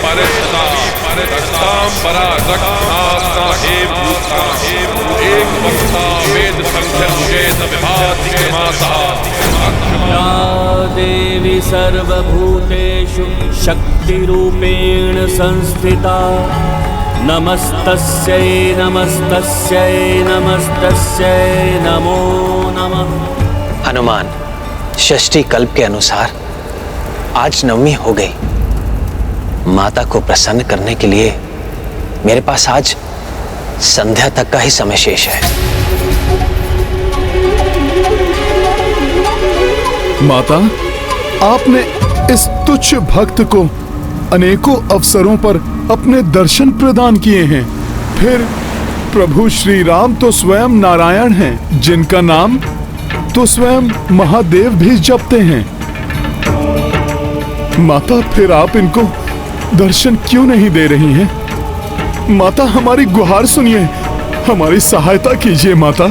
परिषदा रक्तांबरा रक्तनास्ता हे भूता एक वक्ता वेद संख्या वेद विभाति क्रमातः या देवी सर्वभूतेषु शक्तिरूपेण संस्थिता नमस्तस्यै नमस्तस्यै नमस्तस्यै नमो नमः। हनुमान, षष्ठी कल्प के अनुसार आज नवमी हो गई। माता को प्रसन्न करने के लिए मेरे पास आज संध्या तक का ही समय शेष है। माता, आपने इस तुच्छ भक्त को अनेकों अवसरों पर अपने दर्शन प्रदान किए हैं। फिर प्रभु श्री राम तो स्वयं नारायण हैं, जिनका नाम तो स्वयं महादेव भी जपते हैं। माता, फिर आप इनको दर्शन क्यों नहीं दे रही हैं? माता, हमारी गुहार सुनिए, हमारी सहायता कीजिए। माता,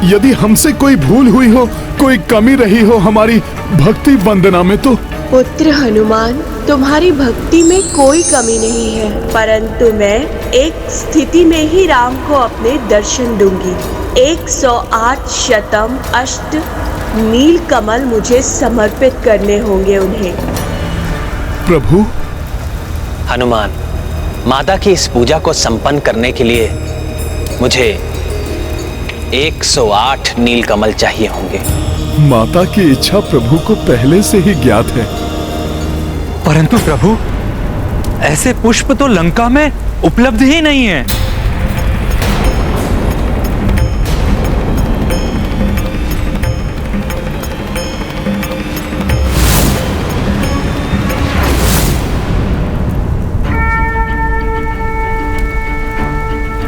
यदि हमसे कोई भूल हुई हो, कोई कमी रही हो हमारी भक्ति वंदना में तो। पुत्र हनुमान, तुम्हारी भक्ति में कोई कमी नहीं है, परंतु मैं एक स्थिति में ही राम को अपने दर्शन दूंगी। 108 शतम अष्ट नील कमल मुझे समर्पित करने होंगे उन्हें। प्रभु। हनुमान, माता की इस पूजा को संपन्न करने के लिए मुझे 108 नीलकमल चाहिए होंगे। माता की इच्छा प्रभु को पहले से ही ज्ञात है। परंतु प्रभु, ऐसे पुष्प तो लंका में उपलब्ध ही नहीं है।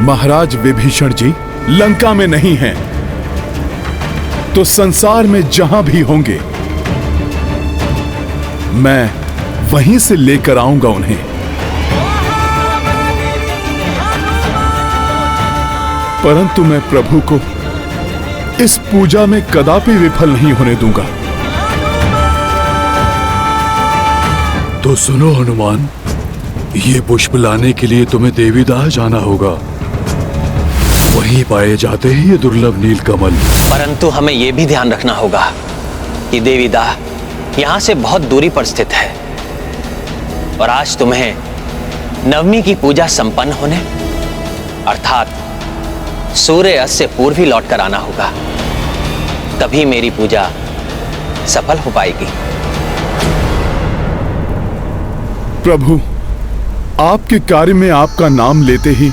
महाराज विभीषण जी लंका में नहीं हैं, तो संसार में जहां भी होंगे मैं वहीं से लेकर आऊंगा उन्हें। परंतु मैं प्रभु को इस पूजा में कदापि विफल नहीं होने दूंगा। तो सुनो हनुमान, ये पुष्प लाने के लिए तुम्हें देवीदाह जाना होगा। वहीं पाए जाते हैं ये दुर्लभ नीलकमल। परंतु हमें यह भी ध्यान रखना होगा कि देवीदाह यहां से बहुत दूरी पर स्थित है और आज तुम्हें नवमी की पूजा संपन्न होने अर्थात सूर्य अस्त से पूर्व ही लौट कर आना होगा, तभी मेरी पूजा सफल हो पाएगी। प्रभु, आपके कार्य में आपका नाम लेते ही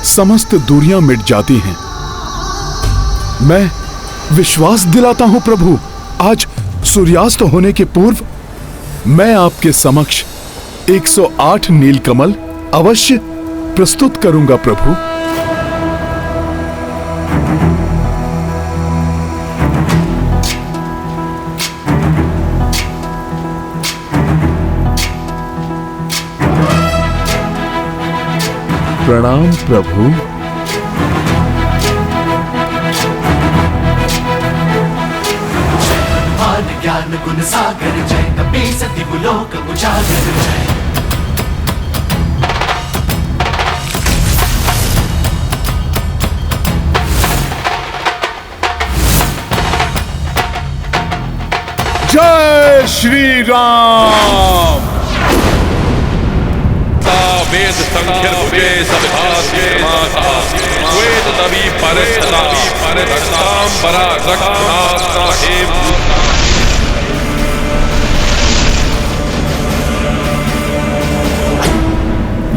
समस्त दूरियां मिट जाती हैं। मैं विश्वास दिलाता हूं प्रभु, आज सूर्यास्त होने के पूर्व मैं आपके समक्ष 108 नीलकमल अवश्य प्रस्तुत करूंगा प्रभु। प्रणाम प्रभु। ज्ञान गुण सागर जय, कपि सति लोक उजागर जय। जय श्री राम। वेद संख्या वेद विभाति क्रमातः वेद दवी परिषदा रक्तांबरा रक्तनास्ता हे भूता।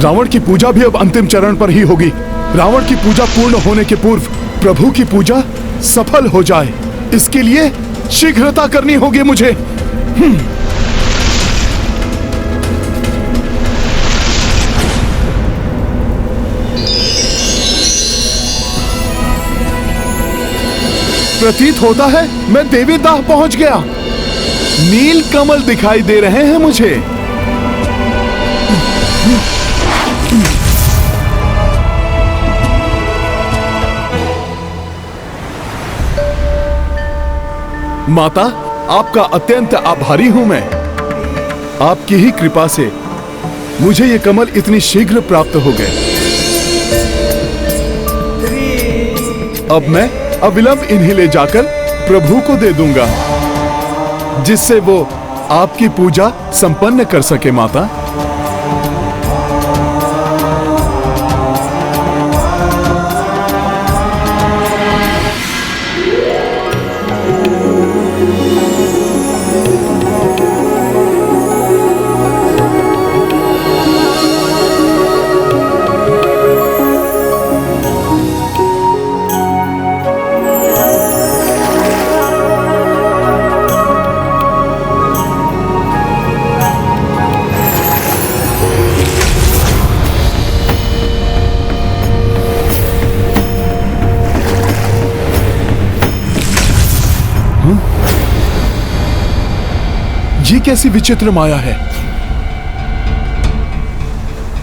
रावण की पूजा भी अब अंतिम चरण पर ही होगी। रावण की पूजा पूर्ण होने के पूर्व प्रभु की पूजा सफल हो जाए, इसके लिए शीघ्रता करनी होगी मुझे। प्रतीत होता है मैं देवीदाह पहुंच गया। नील कमल दिखाई दे रहे हैं मुझे। माता, आपका अत्यंत आभारी हूं मैं। आपकी ही कृपा से मुझे ये कमल इतनी शीघ्र प्राप्त हो गए। अब मैं अविलंब इन्हें ले जाकर प्रभु को दे दूंगा, जिससे वो आपकी पूजा संपन्न कर सके माता। ये कैसी विचित्र माया है।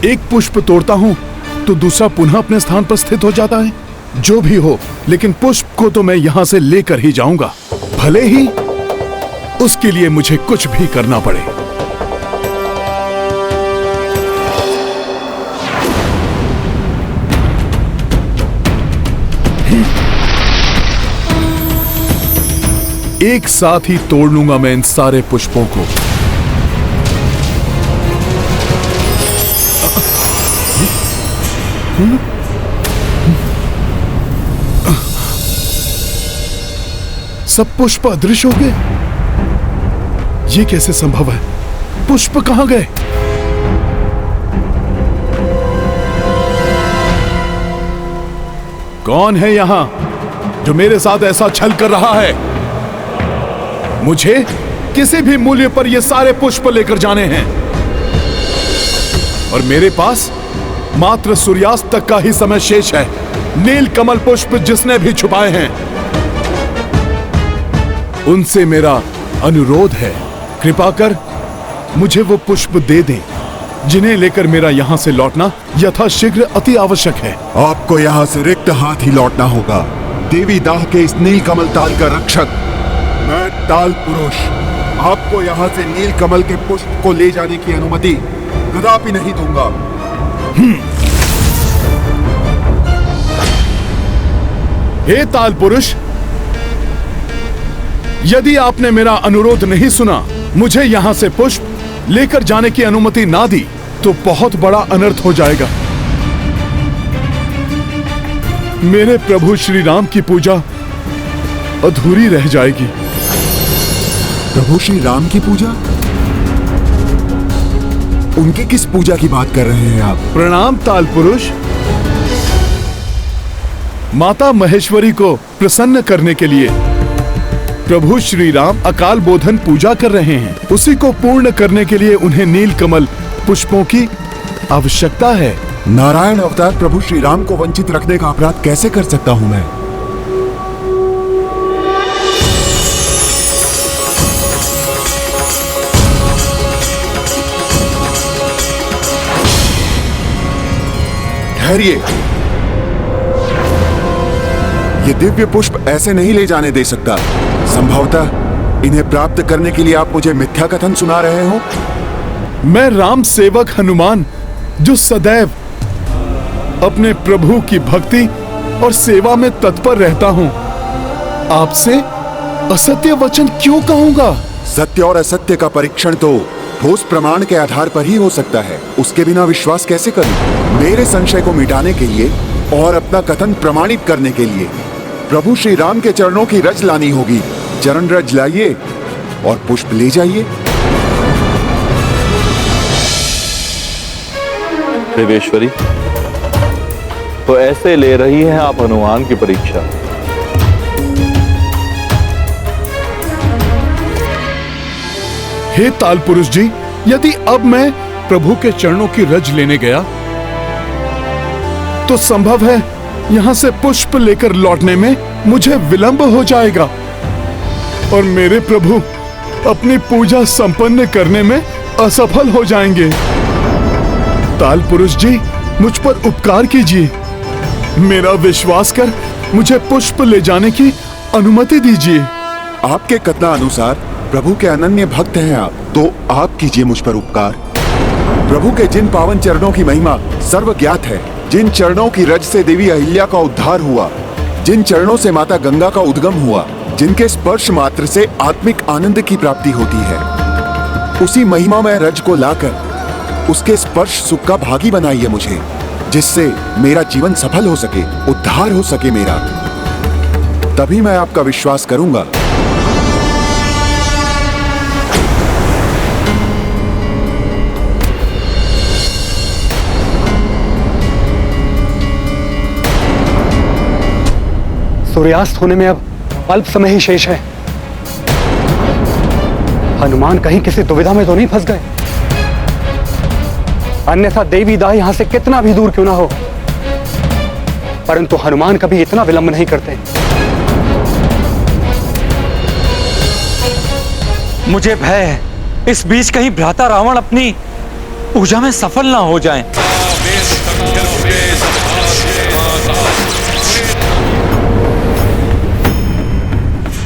एक पुष्प तोड़ता हूं तो दूसरा पुनः अपने स्थान पर स्थित हो जाता है। जो भी हो, लेकिन पुष्प को तो मैं यहां से लेकर ही जाऊंगा, भले ही उसके लिए मुझे कुछ भी करना पड़े। एक साथ ही तोड़ लूंगा मैं इन सारे पुष्पों को। सब पुष्प अदृश्य हो गए। ये कैसे संभव है? पुष्प कहां गए? कौन है यहां जो मेरे साथ ऐसा छल कर रहा है? मुझे किसी भी मूल्य पर ये सारे पुष्प लेकर जाने हैं, और मेरे पास मात्र सूर्यास्त तक का ही समय शेष है। नील कमल पुष्प जिसने भी छुपाए हैं, उनसे मेरा अनुरोध है, कृपा कर मुझे वो पुष्प दे दें, जिन्हें लेकर मेरा यहां से लौटना यथाशीघ्र अति आवश्यक है। आपको यहां से रिक्त हाथ ही लौटना होगा। देवी दाह के इस नील कमल ताल का रक्षक मैं ताल पुरुष आपको यहाँ से नील कमल के पुष्प को ले जाने की अनुमति कदापि नहीं दूंगा। हे ताल पुरुष, यदि आपने मेरा अनुरोध नहीं सुना, मुझे यहां से पुष्प लेकर जाने की अनुमति ना दी, तो बहुत बड़ा अनर्थ हो जाएगा। मेरे प्रभु श्री राम की पूजा अधूरी रह जाएगी। प्रभु श्री राम की पूजा? उनकी किस पूजा की बात कर रहे हैं आप? प्रणाम ताल पुरुष। माता महेश्वरी को प्रसन्न करने के लिए प्रभु श्री राम अकाल बोधन पूजा कर रहे हैं। उसी को पूर्ण करने के लिए उन्हें नील कमल पुष्पों की आवश्यकता है। नारायण अवतार प्रभु श्री राम को वंचित रखने का अपराध कैसे कर सकता हूं मैं? ठहरिए, ये दिव्य पुष्प ऐसे नहीं ले जाने दे सकता। संभवतः इन्हें प्राप्त करने के लिए आप मुझे मिथ्या कथन सुना रहे हो। मैं राम सेवक हनुमान, जो सदैव अपने प्रभु की भक्ति और सेवा में तत्पर रहता हूं, आपसे असत्य वचन क्यों कहूंगा? सत्य और असत्य का परीक्षण तो ठोस प्रमाण के आधार पर ही हो सकता है। उसके बिना विश्वास कैसे करूं? मेरे संशय को मिटाने के लिए और अपना कथन प्रमाणित करने के लिए प्रभु श्री राम के चरणों की रज लानी होगी। चरण रज लाइए और पुष्प ले जाइए। देवेश्वरी, तो ऐसे ले रही हैं आप हनुमान की परीक्षा? हे ताल पुरुष जी, यदि अब मैं प्रभु के चरणों की रज लेने गया तो संभव है यहां से पुष्प लेकर लौटने में मुझे विलंब हो जाएगा, और मेरे प्रभु अपनी पूजा संपन्न करने में असफल हो जाएंगे। ताल पुरुष जी, मुझ पर उपकार कीजिए। मेरा विश्वास कर मुझे पुष्प ले जाने की अनुमति दीजिए। आपके कथनानुसार प्रभु के अनन्य भक्त हैं आप, तो आप कीजिए मुझ पर उपकार। प्रभु के जिन पावन चरणों की महिमा सर्वज्ञात है, जिन चरणों की रज से देवी अहिल्या का उद्धार हुआ, जिन चरणों से माता गंगा का उद्गम हुआ, जिनके स्पर्श मात्र से आत्मिक आनंद की प्राप्ति होती है, उसी महिमा में रज को लाकर उसके स्पर्श सुख का भागी बनाइए मुझे, जिससे मेरा जीवन सफल हो सके, उद्धार हो सके मेरा। तभी मैं आपका विश्वास करूंगा। सूर्यास्त होने में अब अल्प समय ही शेष है। हनुमान कहीं किसी दुविधा में तो नहीं फंस गए? अन्यथा देवी दाह यहां से कितना भी दूर क्यों ना हो, परंतु हनुमान कभी इतना विलंब नहीं करते। मुझे भय है इस बीच कहीं भ्राता रावण अपनी पूजा में सफल ना हो जाएं।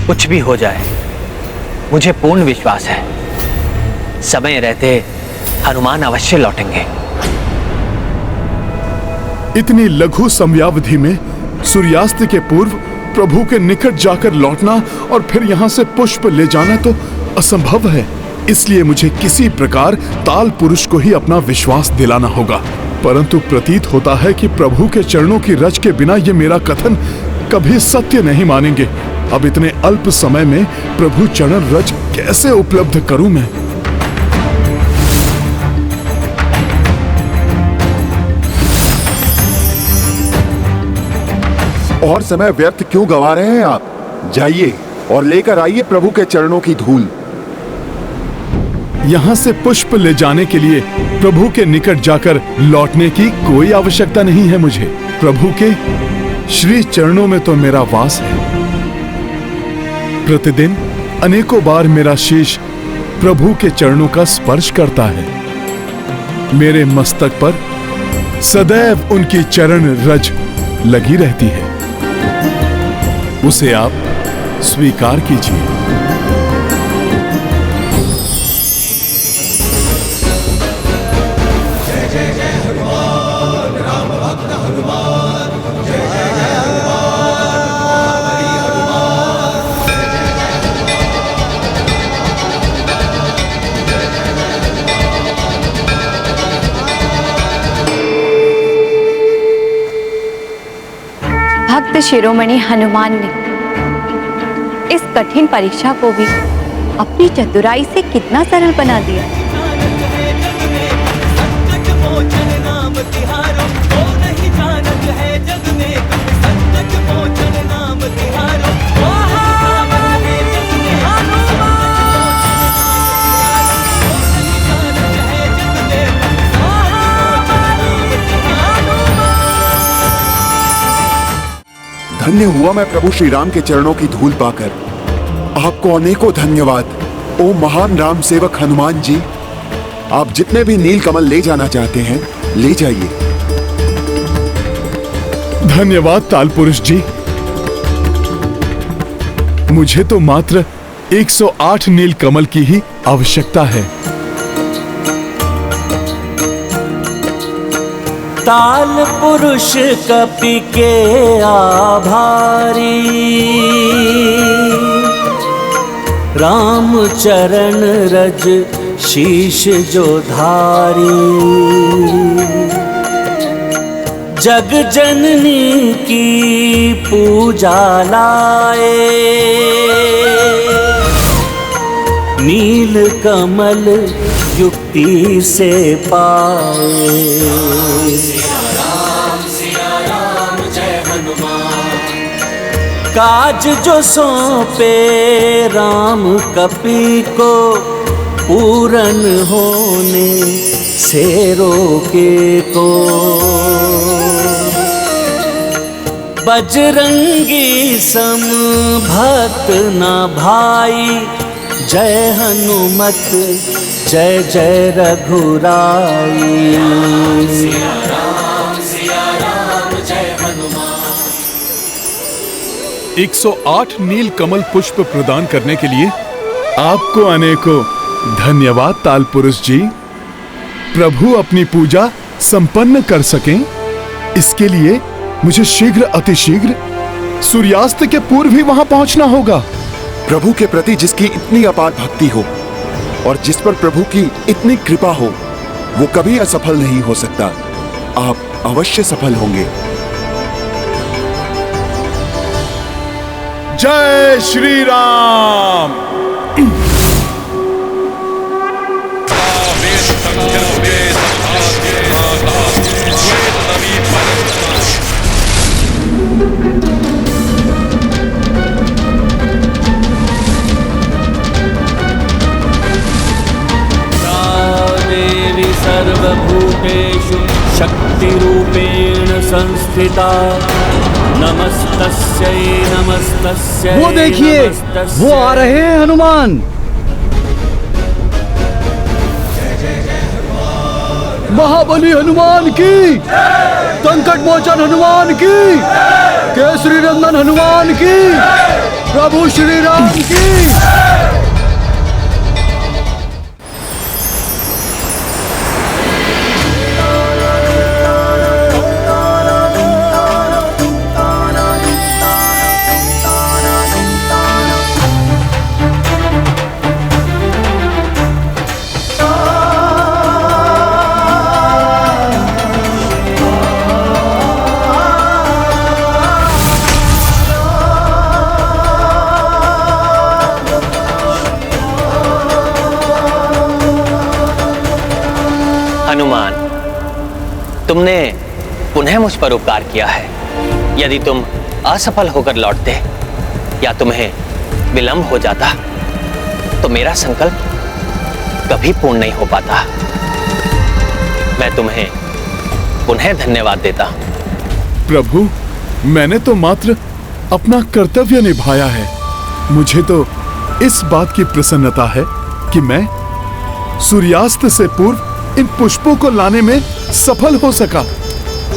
कुछ भी हो जाए, मुझे पूर्ण विश्वास है समय रहते हनुमान अवश्य लौटेंगे। इतनी लघु समयावधि में सूर्यास्त के पूर्व प्रभु के निकट जाकर लौटना और फिर यहाँ से पुष्प ले जाना तो असंभव है। इसलिए मुझे किसी प्रकार ताल पुरुष को ही अपना विश्वास दिलाना होगा। परंतु प्रतीत होता है कि प्रभु के चरणों की रज के बिना ये मेरा कथन कभी सत्य नहीं मानेंगे। अब इतने अल्प समय में प्रभु चरण रज कैसे उपलब्ध करूं मैं? और समय व्यर्थ क्यों गंवा रहे हैं आप? जाइए और लेकर आइए प्रभु के चरणों की धूल। यहाँ से पुष्प ले जाने के लिए प्रभु के निकट जाकर लौटने की कोई आवश्यकता नहीं है मुझे। प्रभु के श्री चरणों में तो मेरा वास है। प्रतिदिन अनेकों बार मेरा शीश प्रभु के चरणों का स्पर्श करता है। मेरे मस्तक पर सदैव उनकी चरण रज लगी रहती है। उसे आप स्वीकार कीजिए। जय जय जय हनुमान, राम भक्त हनुमान, जय जय जय हनुमान, हरि हनुमान, जय जय जय भक्त शिरोमणि हनुमान ने इस कठिन परीक्षा को भी अपनी चतुराई से कितना सरल बना दिया। धन्य हुआ मैं प्रभु श्री राम के चरणों की धूल पाकर। आपको अनेकों धन्यवाद ओ महान राम सेवक हनुमान जी। आप जितने भी नील कमल ले जाना चाहते हैं ले जाइए। धन्यवाद ताल पुरुष जी। मुझे तो मात्र 108 नील कमल की ही आवश्यकता है। ताल पुरुष कपि के आभारी, राम चरण रज शीश जो धारी। जग जननी की पूजा लाए, नील कमल युक्ति से पाए। सिया राम जय हनुमान। काज जो सौंपे राम कपि को, पूरन होने से रोके को। बजरंगी सम भक्त न भाई, जय हनुमत जय जय रघुराई। सिया राम जय हनुमान। 108 नील कमल पुष्प प्रदान करने के लिए आपको अनेकों धन्यवाद ताल पुरुष जी। प्रभु अपनी पूजा संपन्न कर सकें, इसके लिए मुझे शीघ्र अतिशीघ्र सूर्यास्त के पूर्व ही वहां पहुंचना होगा। प्रभु के प्रति जिसकी इतनी अपार भक्ति हो और जिस पर प्रभु की इतनी कृपा हो, वो कभी असफल नहीं हो सकता। आप अवश्य सफल होंगे। जय श्री राम। देवी सर्वभूतेषु शक्तिरूपेण संस्थिता नमस्तस्यै नमस्तस्यै। वो देखिए, वो आ रहे हैं हनुमान। महाबली हनुमान की, संकट मोचन हनुमान की, केसरी नंदन हनुमान की, प्रभु श्री राम की। हनुमान, तुमने पुनः मुझ पर उपकार किया है। यदि तुम असफल होकर लौटते या तुम्हें विलंब हो जाता तो मेरा संकल्प कभी पूर्ण नहीं हो पाता। मैं तुम्हें पुनः धन्यवाद देता हूं। प्रभु, मैंने तो मात्र अपना कर्तव्य निभाया है। मुझे तो इस बात की प्रसन्नता है कि मैं सूर्यास्त से पूर्व इन पुष्पों को लाने में सफल हो सका।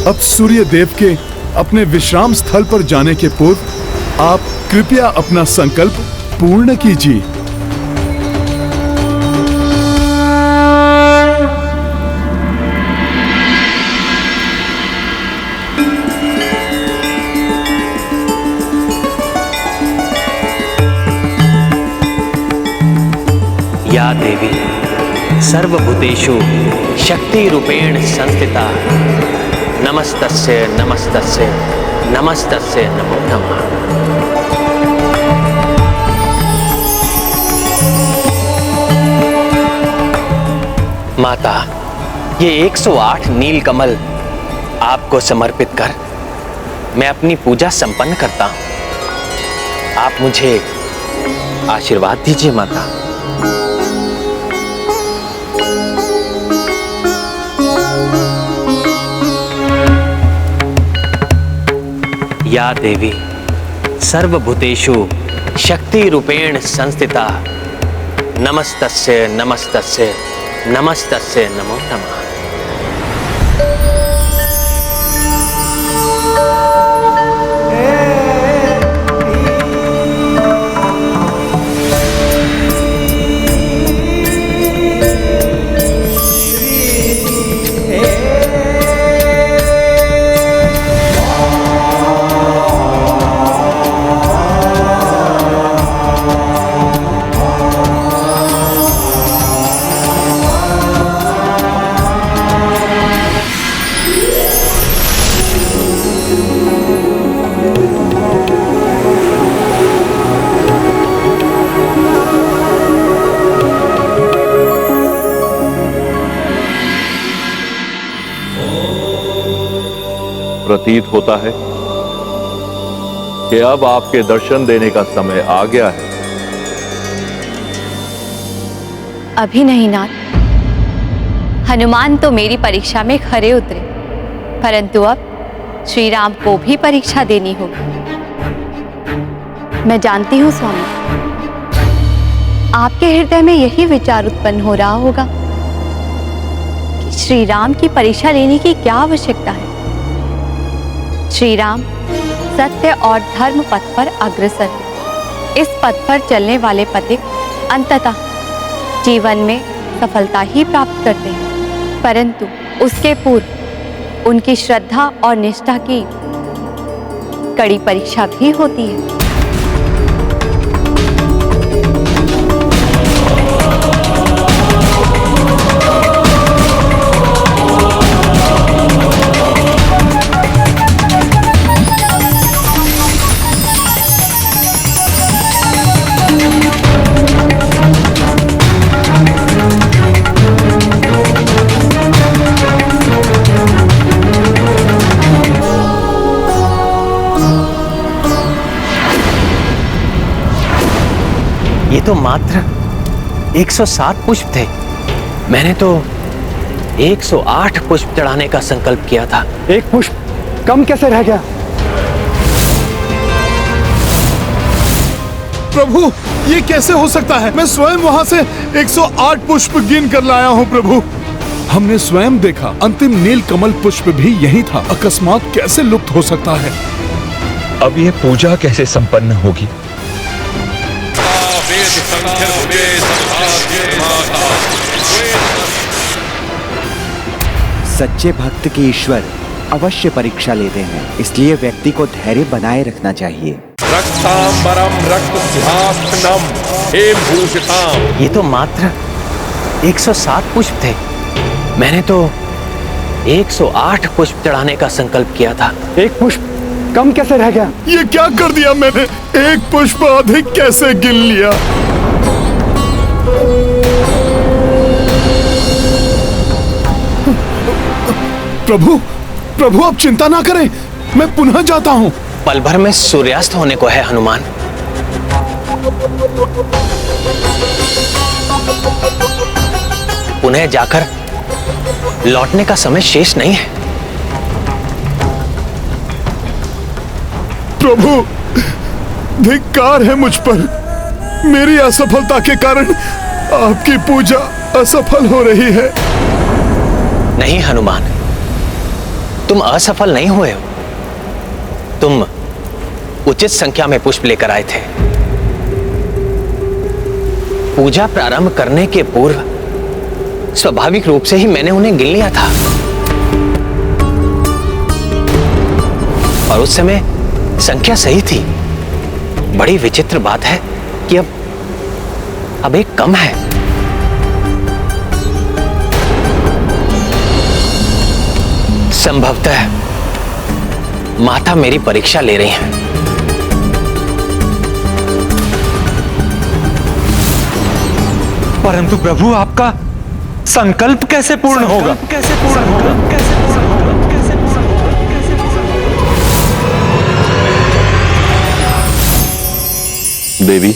अब सूर्य देव के अपने विश्राम स्थल पर जाने के पूर्व आप कृपया अपना संकल्प पूर्ण कीजिए। या देवी सर्वभूतेषु शक्ति रूपेण संस्थिता नमस्तस्यै नमस्तस्यै नमस्तस्यै नमो नमः। माता, ये 108 नीलकमल आपको समर्पित कर मैं अपनी पूजा संपन्न करता हूं। आप मुझे आशीर्वाद दीजिए माता। या देवी सर्वभूतेषु शक्ति रूपेण संस्थिता नमस्तस्यै नमस्तस्यै नमस्तस्यै नमो नमः। प्रतीत होता है कि अब आपके दर्शन देने का समय आ गया है। अभी नहीं नाथ, हनुमान तो मेरी परीक्षा में खरे उतरे, परंतु अब श्री राम को भी परीक्षा देनी होगी। मैं जानती हूँ स्वामी, आपके हृदय में यही विचार उत्पन्न हो रहा होगा कि श्री राम की परीक्षा लेने की क्या आवश्यकता है। श्री राम सत्य और धर्म पथ पर अग्रसर है। इस पथ पर चलने वाले पथिक अंततः जीवन में सफलता ही प्राप्त करते हैं। परंतु उसके पूर्व उनकी श्रद्धा और निष्ठा की कड़ी परीक्षा भी होती है। ये तो मात्र 107 पुष्प थे। मैंने तो 108 पुष्प चढ़ाने का संकल्प किया था। एक पुष्प कम कैसे रह गया? प्रभु, ये कैसे हो सकता है? मैं स्वयं वहां से 108 पुष्प गिन कर लाया हूँ प्रभु। हमने स्वयं देखा, अंतिम नील कमल पुष्प भी यही था। अकस्मात कैसे लुप्त हो सकता है? अब ये पूजा कैसे संपन्न होगी? सच्चे भक्त की ईश्वर अवश्य परीक्षा लेते हैं, इसलिए व्यक्ति को धैर्य बनाए रखना चाहिए। रक्तांबरम रक्तस्यास्तनम हेमभूषिताम। ये तो मात्र 107 पुष्प थे। मैंने तो 108 पुष्प चढ़ाने का संकल्प किया था। एक पुष्प कम कैसे रह गया? ये क्या कर दिया मैंने? एक पुष्प अधिक कैसे गिन लिया? प्रभु, प्रभु आप चिंता ना करें, मैं पुनः जाता हूँ। पल भर में सूर्यास्त होने को है हनुमान। पुनः जाकर लौटने का समय शेष नहीं है। प्रभु, धिक्कार है मुझ पर। मेरी असफलता के कारण आपकी पूजा असफल हो रही है। नहीं हनुमान, तुम असफल नहीं हुए हो। तुम उचित संख्या में पुष्प लेकर आए थे। पूजा प्रारंभ करने के पूर्व स्वाभाविक रूप से ही मैंने उन्हें गिन लिया था। और उस समय संख्या सही थी। बड़ी विचित्र बात है कि अब एक कम है। संभवतः माता मेरी परीक्षा ले रही हैं। परंतु प्रभु, आपका संकल्प कैसे पूर्ण होगा? कैसे पूर्ण होगा? कैसे पूर्ण होगा? कैसे पूर्ण होगा? कैसे पूर्ण होगा? देवी,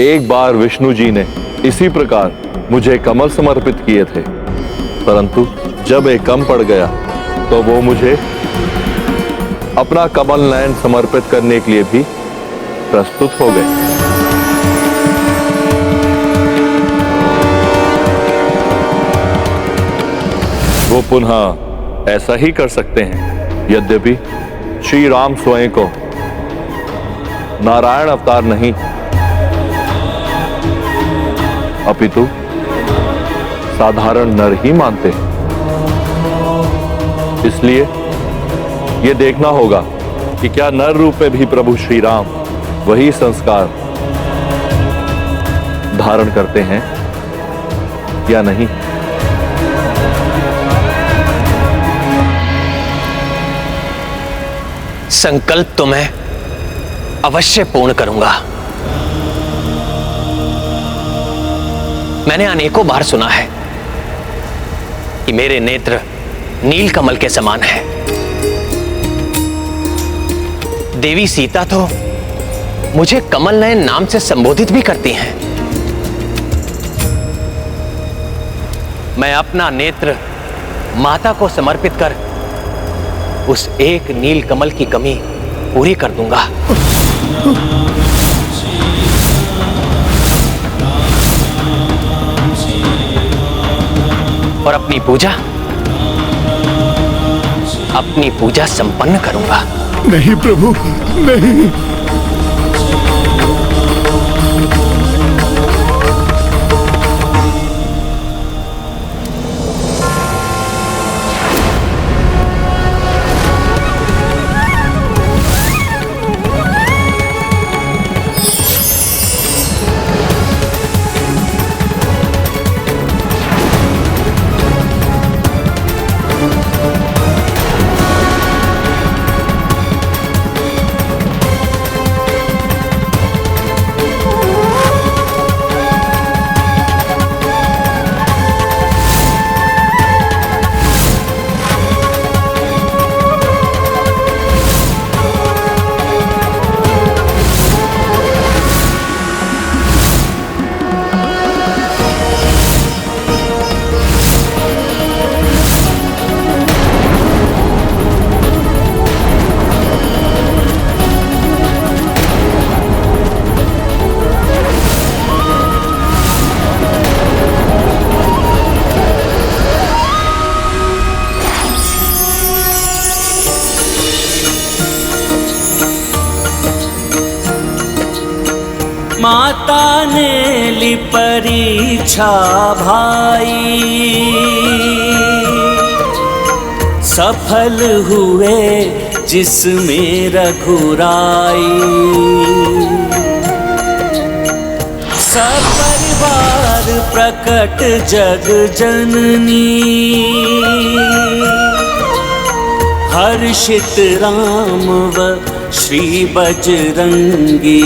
एक बार विष्णु जी ने इसी प्रकार मुझे कमल समर्पित किए थे, परंतु जब एक कम पड़ गया तो वो मुझे अपना कमल नयन समर्पित करने के लिए भी प्रस्तुत हो गए। वो पुनः ऐसा ही कर सकते हैं। यद्यपि श्री राम स्वयं को नारायण अवतार नहीं, अपितु साधारण नर ही मानते हैं। इसलिए यह देखना होगा कि क्या नर रूप में भी प्रभु श्री राम वही संस्कार धारण करते हैं या नहीं। संकल्प तो मैं अवश्य पूर्ण करूंगा। मैंने अनेकों बार सुना है कि मेरे नेत्र नील कमल के समान है। देवी सीता तो मुझे कमल नयन नाम से संबोधित भी करती हैं। मैं अपना नेत्र माता को समर्पित कर उस एक नील कमल की कमी पूरी कर दूंगा। और अपनी पूजा संपन्न करूंगा। नहीं प्रभु, नहीं। माता ने ली परीक्षा भाई, सफल हुए जिसमें रघुराई। सपरिवार प्रकट जग जननी, हर्षित राम व श्री बजरंगी।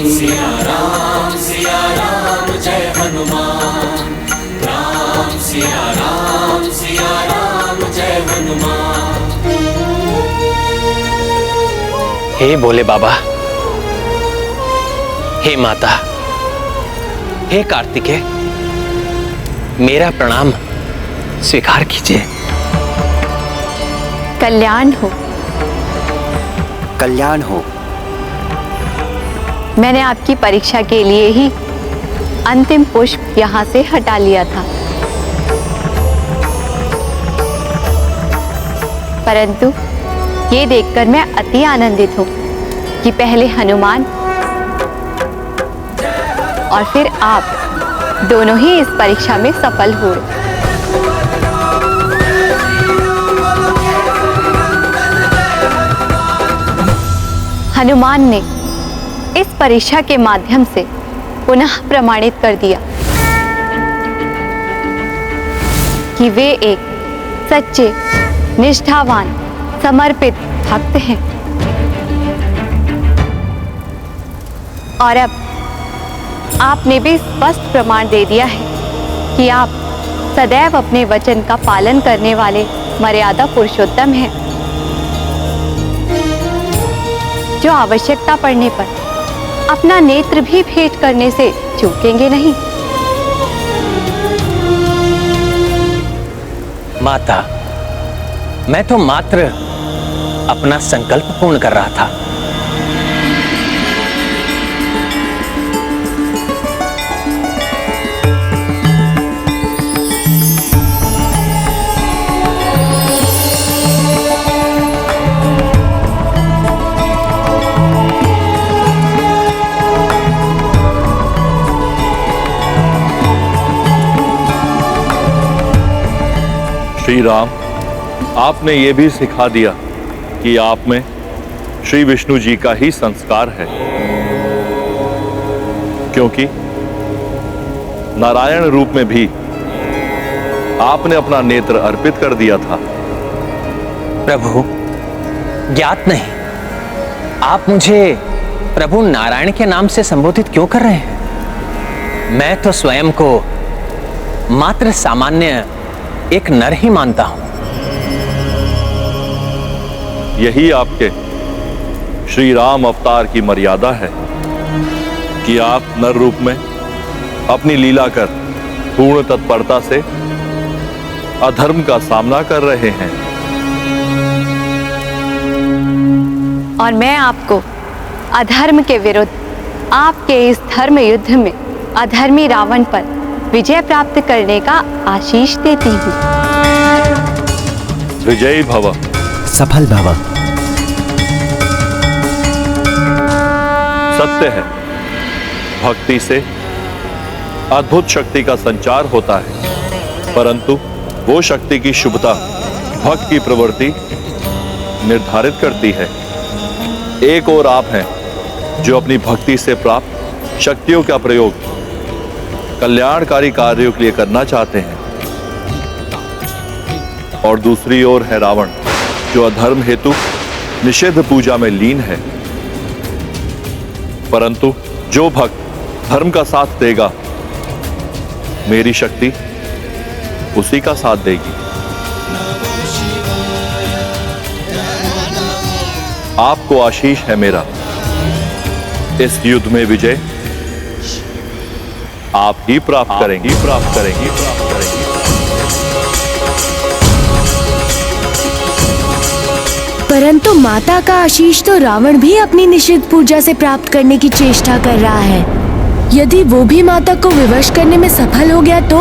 सिया राम जय हनुमान, राम सिया राम जय हनुमान। हे भोले बाबा, हे माता, हे कार्तिकेय, मेरा प्रणाम स्वीकार कीजिए। कल्याण हो। कल्याण हो। मैंने आपकी परीक्षा के लिए ही अंतिम पुष्प यहाँ से हटा लिया था, परंतु ये देखकर मैं अति आनंदित हूँ कि पहले हनुमान और फिर आप दोनों ही इस परीक्षा में सफल हुए। हनुमान ने इस परीक्षा के माध्यम से पुनः प्रमाणित कर दिया कि वे एक सच्चे, निष्ठावान, समर्पित भक्त हैं। और अब आपने भी स्पष्ट प्रमाण दे दिया है कि आप सदैव अपने वचन का पालन करने वाले मर्यादा पुरुषोत्तम हैं, जो आवश्यकता पड़ने पर अपना नेत्र भी भेंट करने से चूकेंगे नहीं। माता, मैं तो मात्र अपना संकल्प पूर्ण कर रहा था। श्री राम, आपने ये भी सिखा दिया कि आप में श्री विष्णु जी का ही संस्कार है, क्योंकि नारायण रूप में भी आपने अपना नेत्र अर्पित कर दिया था। प्रभु, ज्ञात नहीं, आप मुझे प्रभु नारायण के नाम से संबोधित क्यों कर रहे हैं? मैं तो स्वयं को मात्र सामान्य एक नर ही मानता हूं। यही आपके श्री राम अवतार की मर्यादा है कि आप नर रूप में अपनी लीला कर पूर्ण तत्परता से अधर्म का सामना कर रहे हैं। और मैं आपको अधर्म के विरुद्ध आपके इस धर्म युद्ध में अधर्मी रावण पर विजय प्राप्त करने का आशीष देती हूँ। विजयी भव। सफल भव। सत्य है, भक्ति से अद्भुत शक्ति का संचार होता है, परंतु वो शक्ति की शुभता भक्त की प्रवृत्ति निर्धारित करती है। एक और आप हैं जो अपनी भक्ति से प्राप्त शक्तियों का प्रयोग कल्याणकारी कार्यों के लिए करना चाहते हैं, और दूसरी ओर है रावण जो अधर्म हेतु निषिद्ध पूजा में लीन है। परंतु जो भक्त धर्म का साथ देगा, मेरी शक्ति उसी का साथ देगी। आपको आशीष है मेरा, इस युद्ध में विजय आप ही प्राप्त करेंगी। परंतु माता का आशीष तो रावण भी अपनी निषिद्ध पूजा से प्राप्त करने की चेष्टा कर रहा है। यदि वो भी माता को विवश करने में सफल हो गया तो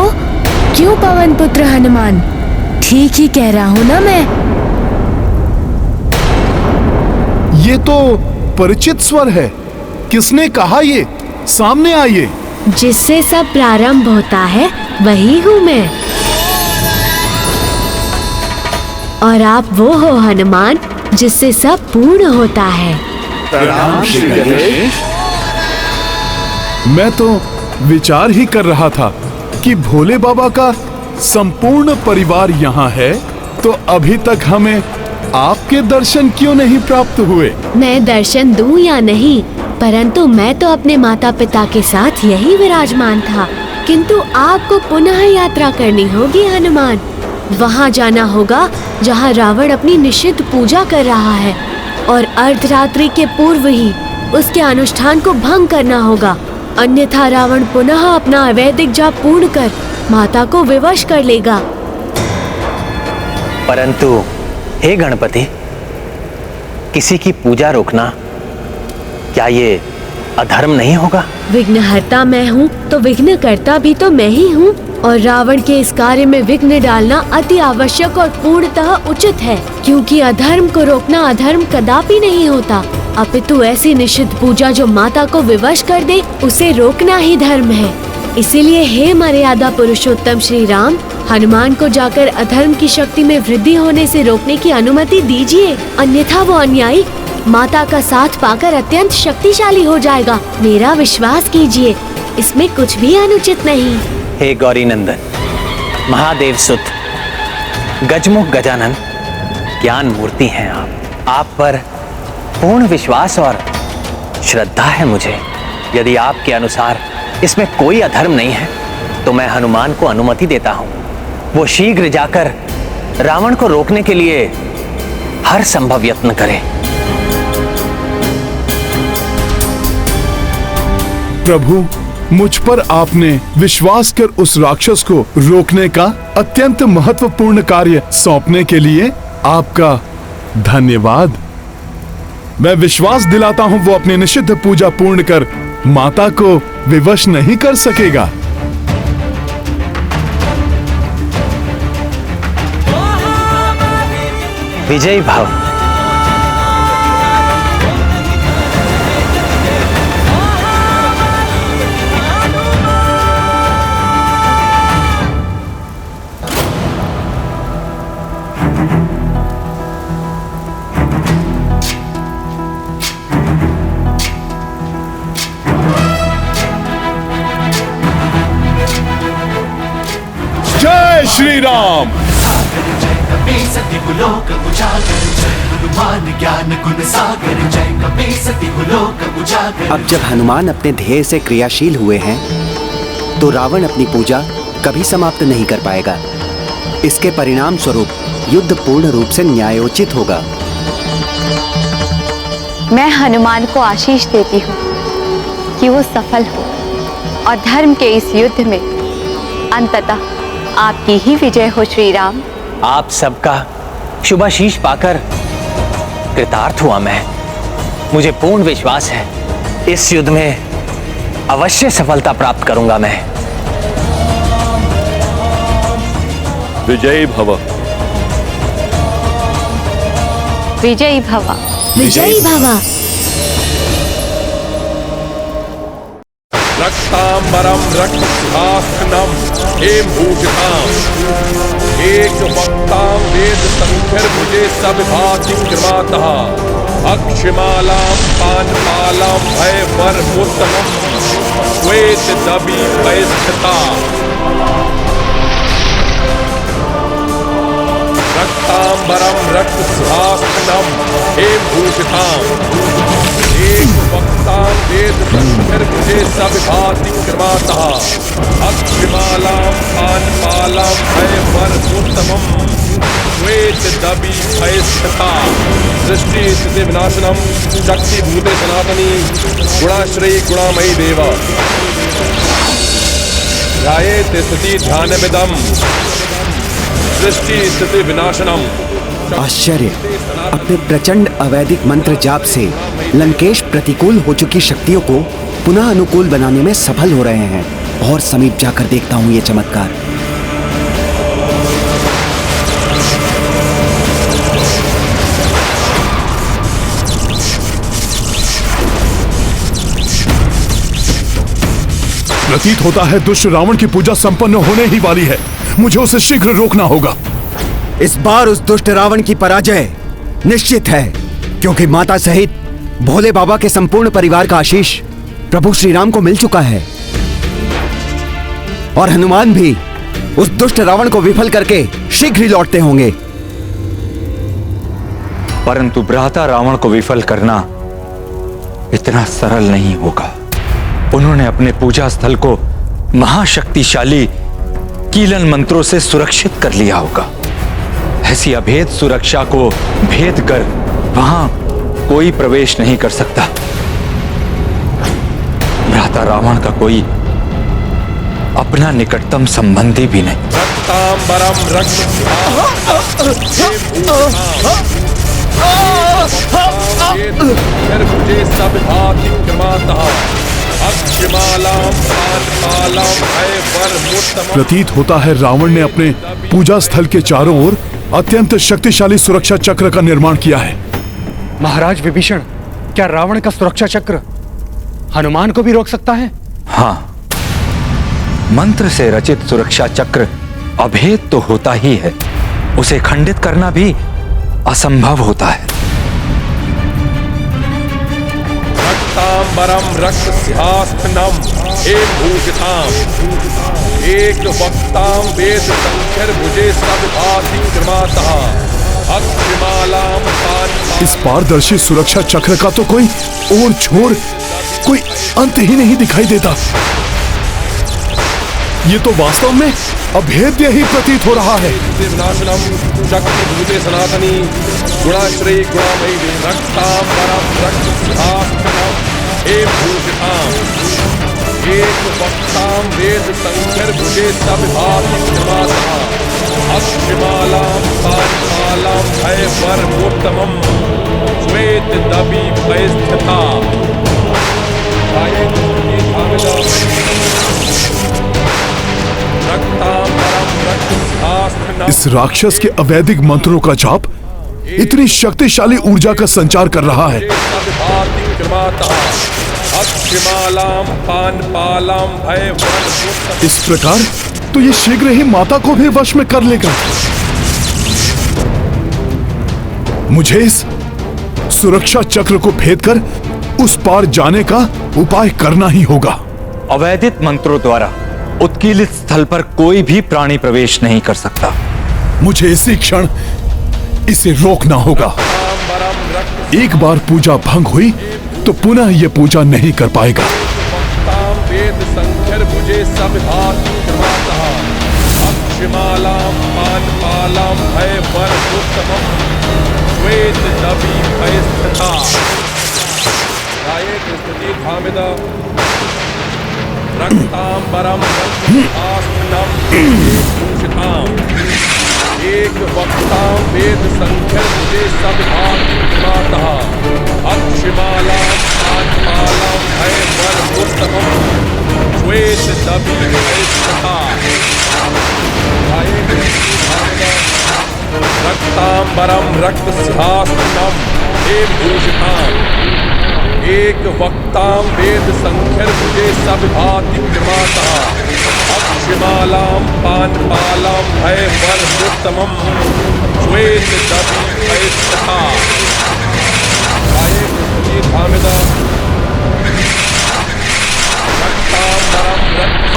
क्यों पवन पुत्र हनुमान? ठीक ही कह रहा हूँ ना मैं? ये तो परिचित स्वर है। किसने कहा ये? सामने आइए। जिससे सब प्रारंभ होता है वही हूँ मैं। और आप वो हो हनुमान जिससे सब पूर्ण होता है। प्रणाम श्री गणेश। मैं तो विचार ही कर रहा था कि भोले बाबा का संपूर्ण परिवार यहाँ है, तो अभी तक हमें आपके दर्शन क्यों नहीं प्राप्त हुए? मैं दर्शन दूं या नहीं, परंतु मैं तो अपने माता पिता के साथ यही विराजमान था। किंतु आपको पुनः यात्रा करनी होगी हनुमान। वहाँ जाना होगा जहाँ रावण अपनी निषिद्ध पूजा कर रहा है, और अर्धरात्रि के पूर्व ही उसके अनुष्ठान को भंग करना होगा, अन्यथा रावण पुनः अपना अवैधिक जाप पूर्ण कर माता को विवश कर लेगा। परंतु हे गणपति, किसी की पूजा रोकना क्या ये अधर्म नहीं होगा? विघ्नहर्ता मैं हूँ तो विघ्नकर्ता भी तो मैं ही हूँ, और रावण के इस कार्य में विघ्न डालना अति आवश्यक और पूर्णतः उचित है, क्योंकि अधर्म को रोकना अधर्म कदापि नहीं होता, अपितु ऐसी निषिद्ध पूजा जो माता को विवश कर दे उसे रोकना ही धर्म है। इसीलिए हे मर्यादा पुरुषोत्तम श्री राम, हनुमान को जाकर अधर्म की शक्ति में वृद्धि होने से रोकने की अनुमति दीजिए, अन्यथा वो अन्यायी माता का साथ पाकर अत्यंत शक्तिशाली हो जाएगा। मेरा विश्वास कीजिए, इसमें कुछ भी अनुचित नहीं। हे गौरी नंदन, महादेव सुत, गजमुख गजानन, ज्ञान मूर्ति हैं आप पर पूर्ण विश्वास और श्रद्धा है मुझे। यदि आपके अनुसार इसमें कोई अधर्म नहीं है तो मैं हनुमान को अनुमति देता हूँ, वो शीघ्र जाकर रावण को रोकने के लिए हर संभव यत्न करे। प्रभु, मुझ पर आपने विश्वास कर उस राक्षस को रोकने का अत्यंत महत्वपूर्ण कार्य सौंपने के लिए आपका धन्यवाद। मैं विश्वास दिलाता हूँ वो अपनी निषिद्ध पूजा पूर्ण कर माता को विवश नहीं कर सकेगा। विजयी भव। जय श्री राम। अब जब हनुमान अपने ध्येय से क्रियाशील हुए हैं तो रावण अपनी पूजा कभी समाप्त नहीं कर पाएगा। इसके परिणाम स्वरूप युद्ध पूर्ण रूप से न्यायोचित होगा। मैं हनुमान को आशीष देती हूँ कि वो सफल हो और धर्म के इस युद्ध में अंततः आपकी ही विजय हो श्री राम। आप सबका शुभाशीष पाकर कृतार्थ हुआ मैं। मुझे पूर्ण विश्वास है इस युद्ध में अवश्य सफलता प्राप्त करूंगा मैं। विजयी भव। विजयी भव। विजयी भव। रक्तांबरम रक्तसिंहासनम हेमभूषिताम एक वक्तां वेद संख्यर्भुजे सविभाति कृमातः अक्षमालां पानपालां भयवर्मुत्तमं श्वेत दबी वैस्थिता रक्तांबरम रक्तसिंहासनम हेमभूषिताम एक वक्तां वेद संख्यर्भुजे सविभाति कृमातः अक्षमालां पानपालां भयवर्मुत्तमं श्वेत दबी भयस्थिता सृष्टि स्थिति विनाशनम शक्ति भूते सनातनी गुणाश्रयी गुणामयी देव ध्यायेत् स्थिति ध्यानमिदं सृष्टि स्थिति विनाशनम। आश्चर्य, अपने प्रचंड अवैधिक मंत्र जाप से लंकेश प्रतिकूल हो चुकी शक्तियों को पुनः अनुकूल बनाने में सफल हो रहे हैं। और समीप जाकर देखता हूं ये चमत्कार। प्रतीत होता है दुष्ट रावण की पूजा संपन्न होने ही वाली है। मुझे उसे शीघ्र रोकना होगा। इस बार उस दुष्ट रावण की पराजय निश्चित है, क्योंकि माता सहित भोले बाबा के संपूर्ण परिवार का आशीष प्रभु श्री राम को मिल चुका है और हनुमान भी उस दुष्ट रावण को विफल करके शीघ्र ही लौटते होंगे। परंतु भ्राता रावण को विफल करना इतना सरल नहीं होगा। उन्होंने अपने पूजा स्थल को महाशक्तिशाली कीलन मंत्रों से सुरक्षित कर लिया होगा। ऐसी अभेद सुरक्षा को भेद कर वहां कोई प्रवेश नहीं कर सकता। भ्राता रावण का कोई अपना निकटतम संबंधी भी नहीं। प्रतीत होता है रावण ने अपने पूजा स्थल के चारों ओर अत्यंत शक्तिशाली सुरक्षा चक्र का निर्माण किया है। महाराज विभीषण, क्या रावण का सुरक्षा चक्र हनुमान को भी रोक सकता है? हाँ, मंत्र से रचित सुरक्षा चक्र अभेद तो होता ही है, उसे खंडित करना भी असंभव होता है। रक्तांबरम रक्तस्यास्त्रनम हेमभूषिताम एक वक्ताम वेद संख्यर भुजे सविभाति क्रमातः अक्षमालाम पान। इस पारदर्शी सुरक्षा चक्र का तो कोई और छोर, कोई अंत ही नहीं दिखाई देता। ये तो वास्तव में अभेद्य ही प्रतीत हो रहा है। विनाशनम शक्ति भूते सनातनी गुणाश्रयी गुणामयी रक्तांबरम रक्तस्यास्त्रनम हेमभूषिताम एक वक्ताम वेद संख्यर भुजे सविभाति क्रमातः अक्षमालाम पानपालाम भयवरमुत्तमम श्वेत दबी भयस्थिता। इस राक्षस के अवैधिक मंत्रों का जाप इतनी शक्तिशाली ऊर्जा का संचार कर रहा है। इस प्रकार तो ये शीघ्र ही माता को भी वश में कर लेगा। मुझे इस सुरक्षा चक्र को भेद कर उस पार जाने का उपाय करना ही होगा। अवैधिक मंत्रों द्वारा उत्कीर्णित स्थल पर कोई भी प्राणी प्रवेश नहीं कर सकता। मुझे इसी क्षण इसे रोकना होगा। एक बार पूजा भंग हुई तो पुनः यह पूजा नहीं कर पाएगा। वेद संख्यर भुजे सविभाति क्रमातः अक्षमालाम पानपालाम भयवरमुत्तमम श्वेत दबी भयस्थिता। स्तुति भामिद रक्तांबरम रक्तस्यास्त्रनम हेमभूषिताम एक वक्ताम वेद संख्यर भुजे सविभाति क्रमातः अक्षमालाम पानपालाम भयवरमुत्तमम श्वेत दबी भयस्थिता। रक्तांबरम रक्तस्यास्त्रनम हेमभूषिताम एक वक्ताम वेद संख्यर भुजे सविभाति क्रमातः अक्षमालाम पानपालाम भयवरमुत्तमम श्वेत दबी भयस्थिता।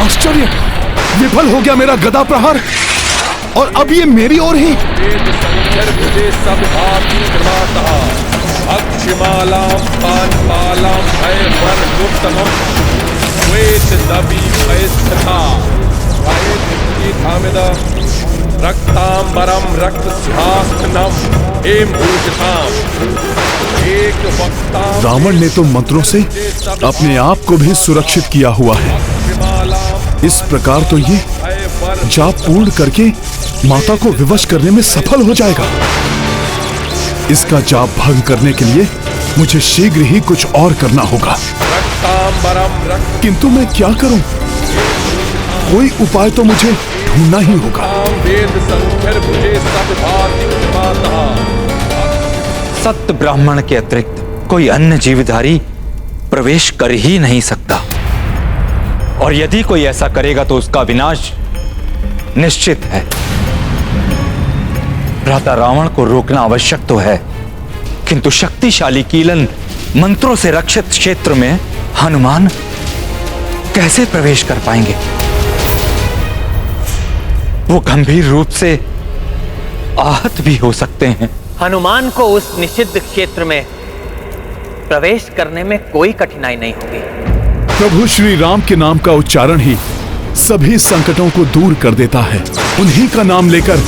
आश्चर्य, विफल हो गया मेरा गदा प्रहार और अब ये मेरी ओर ही। वेद संख्यर भुजे सविभाति क्रमातः अक्षमालाम पानपालाम भयवरमुत्तमम श्वेत दबी भयस्थिता। रक्तांबरम रक्तस्यास्त्रनम हेमभूषिताम एक वक्ताम। रावण ने तो मंत्रों से अपने आप को भी सुरक्षित किया हुआ है। इस प्रकार तो ये जाप पूर्ण करके माता को विवश करने में सफल हो जाएगा। इसका जाप भंग करने के लिए मुझे शीघ्र ही कुछ और करना होगा। किंतु मैं क्या करूं? कोई उपाय तो मुझे ढूंढना ही होगा। सत्य ब्राह्मण के अतिरिक्त कोई अन्य जीवधारी प्रवेश कर ही नहीं सकता। और यदि कोई ऐसा करेगा तो उसका विनाश निश्चित है। भ्राता रावण को रोकना आवश्यक तो है, किंतु शक्तिशाली कीलन मंत्रों से रक्षित क्षेत्र में हनुमान कैसे प्रवेश कर पाएंगे? वो गंभीर रूप से आहत भी हो सकते हैं। हनुमान को उस निषिद्ध क्षेत्र में प्रवेश करने में कोई कठिनाई नहीं होगी। प्रभु श्री राम के नाम का उच्चारण ही सभी संकटों को दूर कर देता है। उन्हीं का नाम लेकर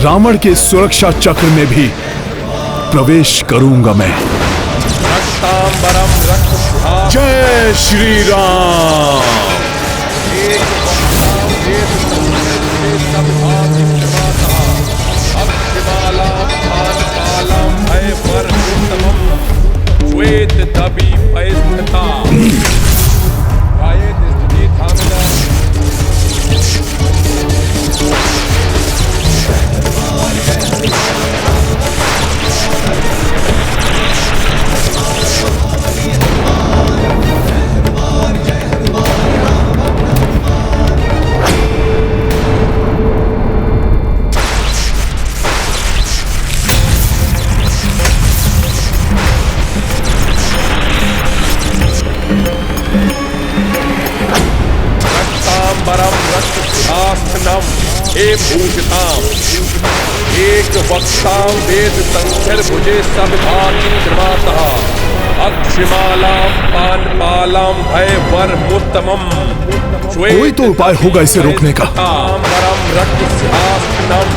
रावण के सुरक्षा चक्र में भी प्रवेश करूंगा मैं। जय श्री राम। श्वेत दबी परिस्थिता भूषिताम एक वक्ताम वेद संख्यर भुजे सब भाति कृमातः अक्षिमालाम पानपालाम भय वर मुत्तमम। कोई तो उपाय होगा इसे रोकने का। रक्त सिंहासनम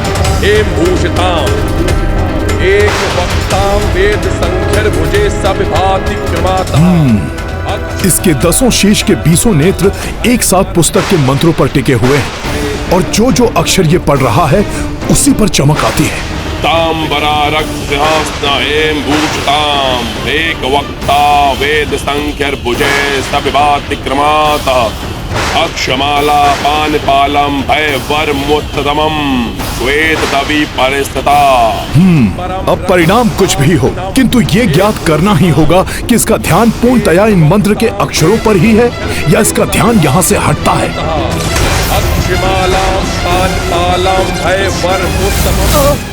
एम भूषिताम एक वक्ताम वेद संख्यर भुजे सब भाति कृमातः। इसके 10 शीश के 20 नेत्र एक साथ पुस्तक के मंत्रों पर टिके हुए हैं और जो जो अक्षर ये पढ़ रहा है उसी पर चमक आती है। तांबरा रक्त सिंहासन एम भूषिताम एक वक्ता वेद संख्यर भुजे सब भाति कृमातः अक्षमाला पानपालम भय वर मुत्तमम श्वेत दबी परिस्थिता। अब परिणाम कुछ भी हो, किंतु ये ज्ञात करना ही होगा कि इसका ध्यान पूर्णतया इन मंत्र के अक्षरों पर ही है या इसका ध्यान यहाँ से हटता है। अक्षमालाम पानपालम भय वर मुत्तमम।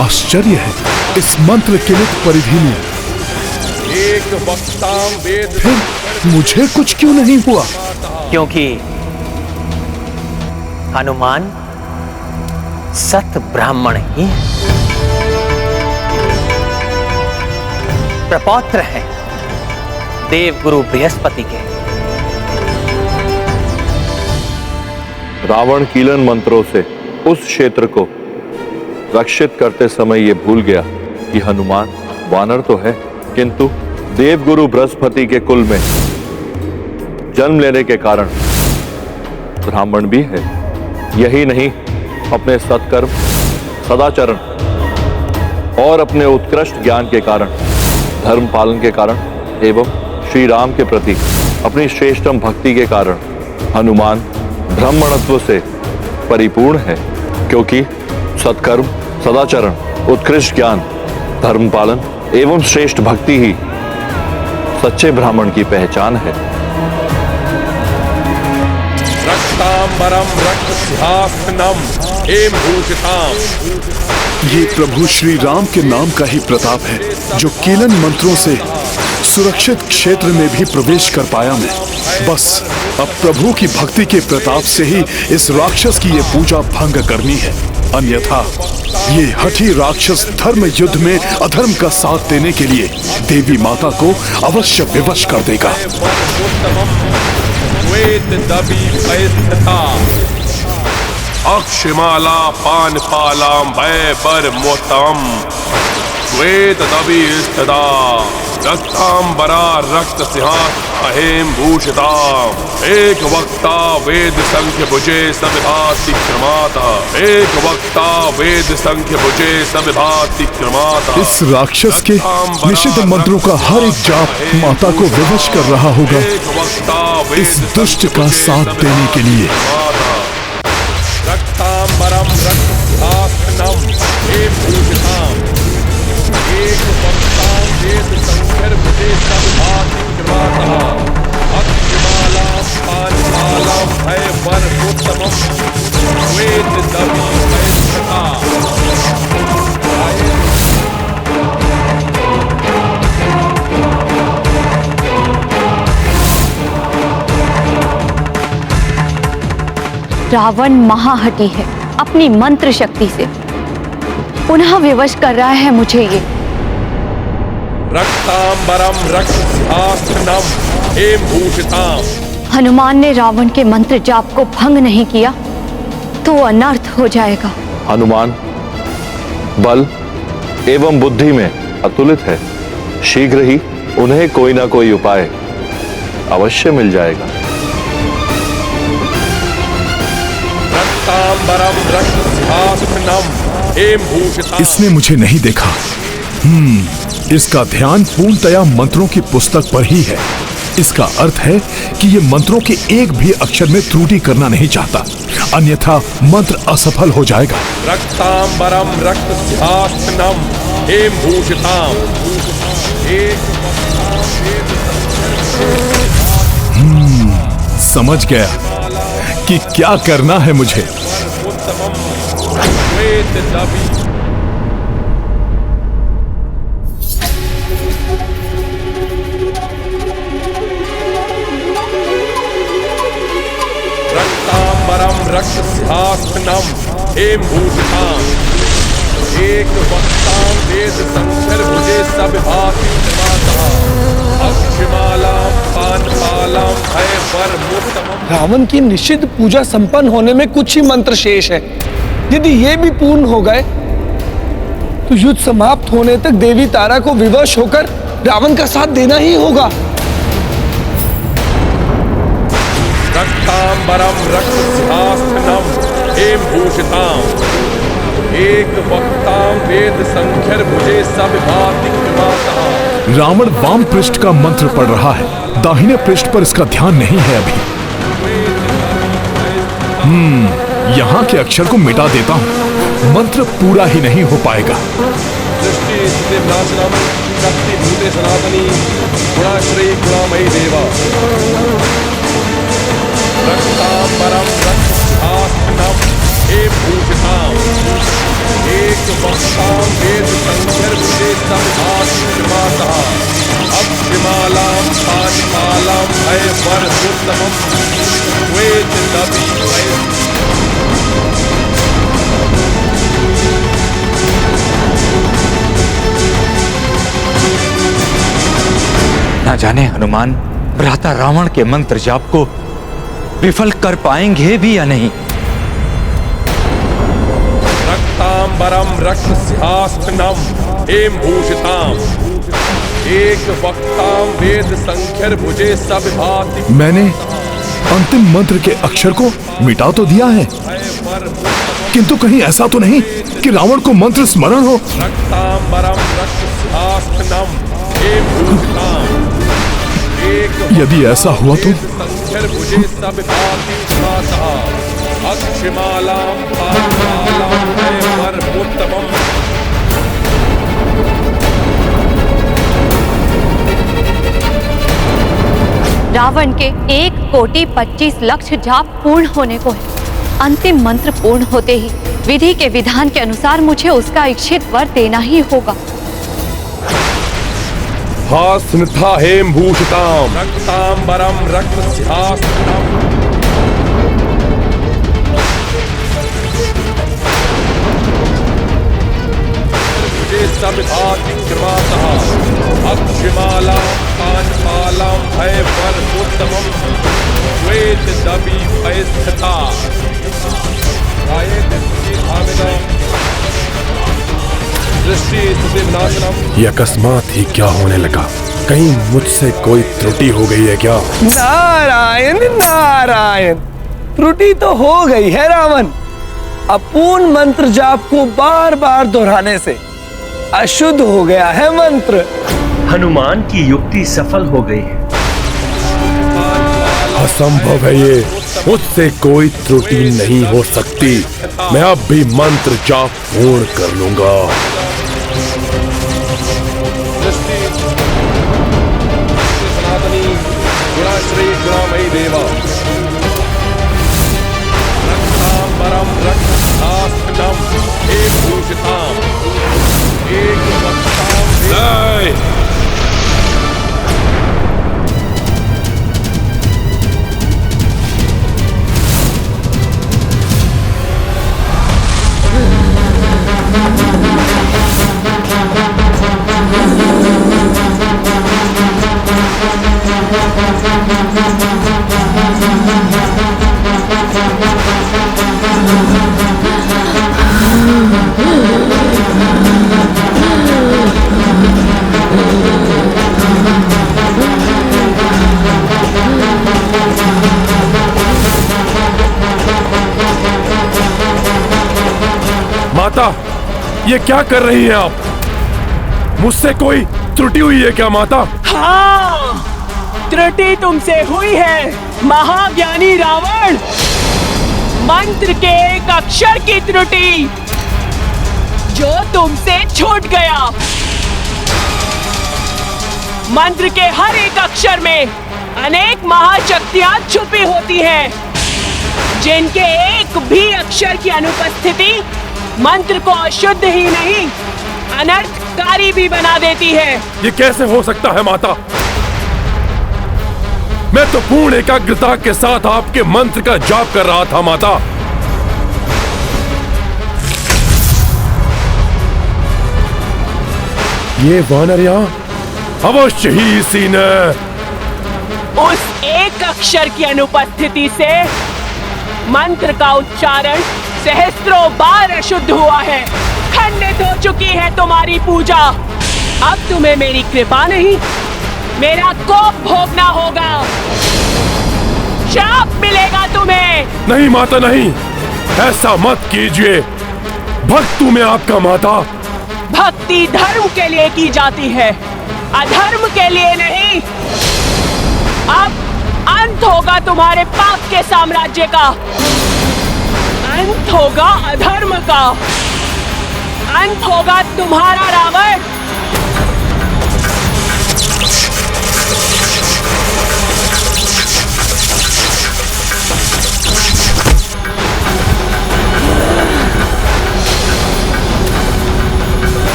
आश्चर्य है, इस मंत्र किलित परिधि में एक वक्ताम वेद फिर मुझे कुछ क्यों नहीं हुआ? क्योंकि हनुमान सत ब्राह्मण ही है, प्रपौत्र हैं देव गुरु बृहस्पति के। रावण कीलन मंत्रों से उस क्षेत्र को रक्षित करते समय ये भूल गया कि हनुमान वानर तो है, किंतु देवगुरु बृहस्पति के कुल में जन्म लेने के कारण ब्राह्मण भी है। यही नहीं, अपने सत्कर्म, सदाचरण और अपने उत्कृष्ट ज्ञान के कारण, धर्म पालन के कारण एवं श्री राम के प्रति अपनी श्रेष्ठतम भक्ति के कारण हनुमान ब्राह्मणत्व से परिपूर्ण है। क्योंकि सत्कर्म, सदाचरण, उत्कृष्ट ज्ञान, धर्म पालन एवं श्रेष्ठ भक्ति ही सच्चे ब्राह्मण की पहचान है। रक्तांबरम रक्त सिंहासनम एम भूषिताम। ये प्रभु श्री राम के नाम का ही प्रताप है जो कीलन मंत्रों से सुरक्षित क्षेत्र में भी प्रवेश कर पाया मैं। बस अब प्रभु की भक्ति के प्रताप से ही इस राक्षस की ये पूजा भंग करनी है, अन्यथा ये हठी राक्षस धर्म युद्ध में अधर्म का साथ देने के लिए देवी माता को अवश्य विवश कर देगा। अक्षमाला पानपालाम भय वर मोतम श्वेत दबी स्थिता रक्तांबरा रक्त सिंहासन भूषिता एक वक्ता वेद संख्य भुजे सब भाति कृमाता एक वक्ता वेद संख्य भुजे सब भाति कृमाता। इस राक्षस के निषिद्ध मंत्रों का हर एक जाप माता को विवश कर रहा होगा इस दुष्ट का साथ देने के लिए। रक्तांबरम रक्त सिंहासनम भूषिताम एक वक्ता वेद संख्य भुजे सब भाति निर्माता अक्षमालां पानपालां भयवरमुत्तमं श्वेत दवी वैष्णता रावण महाहठी है, अपनी मंत्र शक्ति से पुनः विवश कर रहा है मुझे ये। रक्तांबरम रक्तसिंहासनम हेमभूषिताम। हनुमान ने रावण के मंत्र जाप को भंग नहीं किया तो अनर्थ हो जाएगा। हनुमान बल एवं बुद्धि में अतुलित है। शीघ्र ही उन्हें कोई ना कोई उपाय अवश्य मिल जाएगा। रक्तांबरम रक्तसिंहासनम हेमभूषिताम। इसने मुझे नहीं देखा। इसका ध्यान पूर्णतया मंत्रों की पुस्तक पर ही है। इसका अर्थ है कि ये मंत्रों के एक भी अक्षर में त्रुटि करना नहीं चाहता, अन्यथा मंत्र असफल हो जाएगा। रक्तांबरम रक्तसिंहासनम हेमभूषिताम। समझ गया कि क्या करना है मुझे। श्वेत दवी रक्तांबरम रक्तसिंहासनम हेमभूषिताम। एक वक्तां वेद संकर भुजे सब भाति निर्माता अक्षमालां पानपालां भयवरमुत्तमं। रावण की निषिद्ध पूजा संपन्न होने में कुछ ही मंत्र शेष है। यदि ये भी पूर्ण हो गए तो युद्ध समाप्त होने तक देवी तारा को विवश होकर रावण का साथ देना ही होगा। रक्तांबरम रक्तसिंहासनम हेमभूषिताम। एक वक्तां वेद संख्यर भुजे सब भाति निर्माता। रावण वाम पृष्ठ का मंत्र पढ़ रहा है, दाहिने पृष्ठ पर इसका ध्यान नहीं है अभी। यहाँ के अक्षर को मिटा देता हूँ, मंत्र पूरा ही नहीं हो पाएगा। सृष्टि स्थिति विनाशनम शक्ति भूते सनातनी गुणाश्रयी गुणामयी देवा। रक्तांबरम रक्तसिंहासनम हेमभूषिताम। एक वक्तां वेद संख्यर भुजे सब भाति निर्माता अक्षमालां पानपालां भयवरमुत्तमं श्वेत दवी वैष्णता। ना जाने हनुमान भ्राता रावण के मंत्र जाप को विफल कर पाएंगे भी या नहीं। रक्तांबरम रक्तसिंहासनम हेमभूषिताम। एक वक्तां वेद संख्यर भुजे सब भाति। मैंने अंतिम मंत्र के अक्षर को मिटा तो दिया है, किंतु कहीं ऐसा तो नहीं कि रावण को मंत्र स्मरण हो। रक्तांबरम रक्तसिंहासनम हेमभूषिताम। यदि ऐसा हुआ तो संख्यर भुजे सब भाति निर्माता अक्षमालां पानपालां भयवरमुत्तमं। रावण के 1,25,00,000 जाप पूर्ण होने को है। अंतिम मंत्र पूर्ण होते ही विधि के विधान के अनुसार मुझे उसका इच्छित वर देना ही होगा। हास्निथा हेमभूषिताम। रक्तांबरम रक्तसिंहासनम भुजे सब भाति निर्माता अक्षमालां पानपालां भयवरमुत्तमं श्वेत दवी वैष्णता। दृष्टि स्थिति विनाशनम। ये अकस्मात ही क्या होने लगा? कहीं मुझसे कोई त्रुटि हो गई है क्या? नारायण नारायण, त्रुटि तो हो गई है रावण। अपूर्ण मंत्र जाप को बार बार दोहराने से अशुद्ध हो गया है मंत्र। हनुमान की युक्ति सफल हो गई है। असंभव है ये, मुझसे कोई त्रुटि नहीं हो सकती। मैं अब भी मंत्र जाप पूर्ण कर लूंगा। सनातनी माता, ये क्या कर रही हैं आप? मुझसे कोई त्रुटि हुई है क्या माता? हाँ, त्रुटि तुमसे हुई है महाज्ञानी रावण। मंत्र के एक अक्षर की त्रुटि जो तुमसे छूट गया। मंत्र के हर एक अक्षर में अनेक महाशक्तियां छुपी होती हैं, जिनके एक भी अक्षर की अनुपस्थिति मंत्र को अशुद्ध ही नहीं अनर्थकारी भी बना देती है। ये कैसे हो सकता है माता? मैं तो पूर्ण एकाग्रता के साथ आपके मंत्र का जाप कर रहा था माता। ये वानर यहाँ अवश्य ही इसी ने उस एक अक्षर की अनुपस्थिति से मंत्र का उच्चारण सहस्त्रों बार अशुद्ध हुआ है। खंडित हो चुकी है तुम्हारी पूजा। अब तुम्हें मेरी कृपा नहीं, मेरा कोप भोगना होगा। श्राप मिलेगा तुम्हें। नहीं माता नहीं, ऐसा मत कीजिए। भक्त हूं मैं आपका माता। भक्ति धर्म के लिए की जाती है, अधर्म के लिए नहीं। अब अंत होगा तुम्हारे पाप के साम्राज्य का, अंत होगा अधर्म का, अंत होगा तुम्हारा रावण।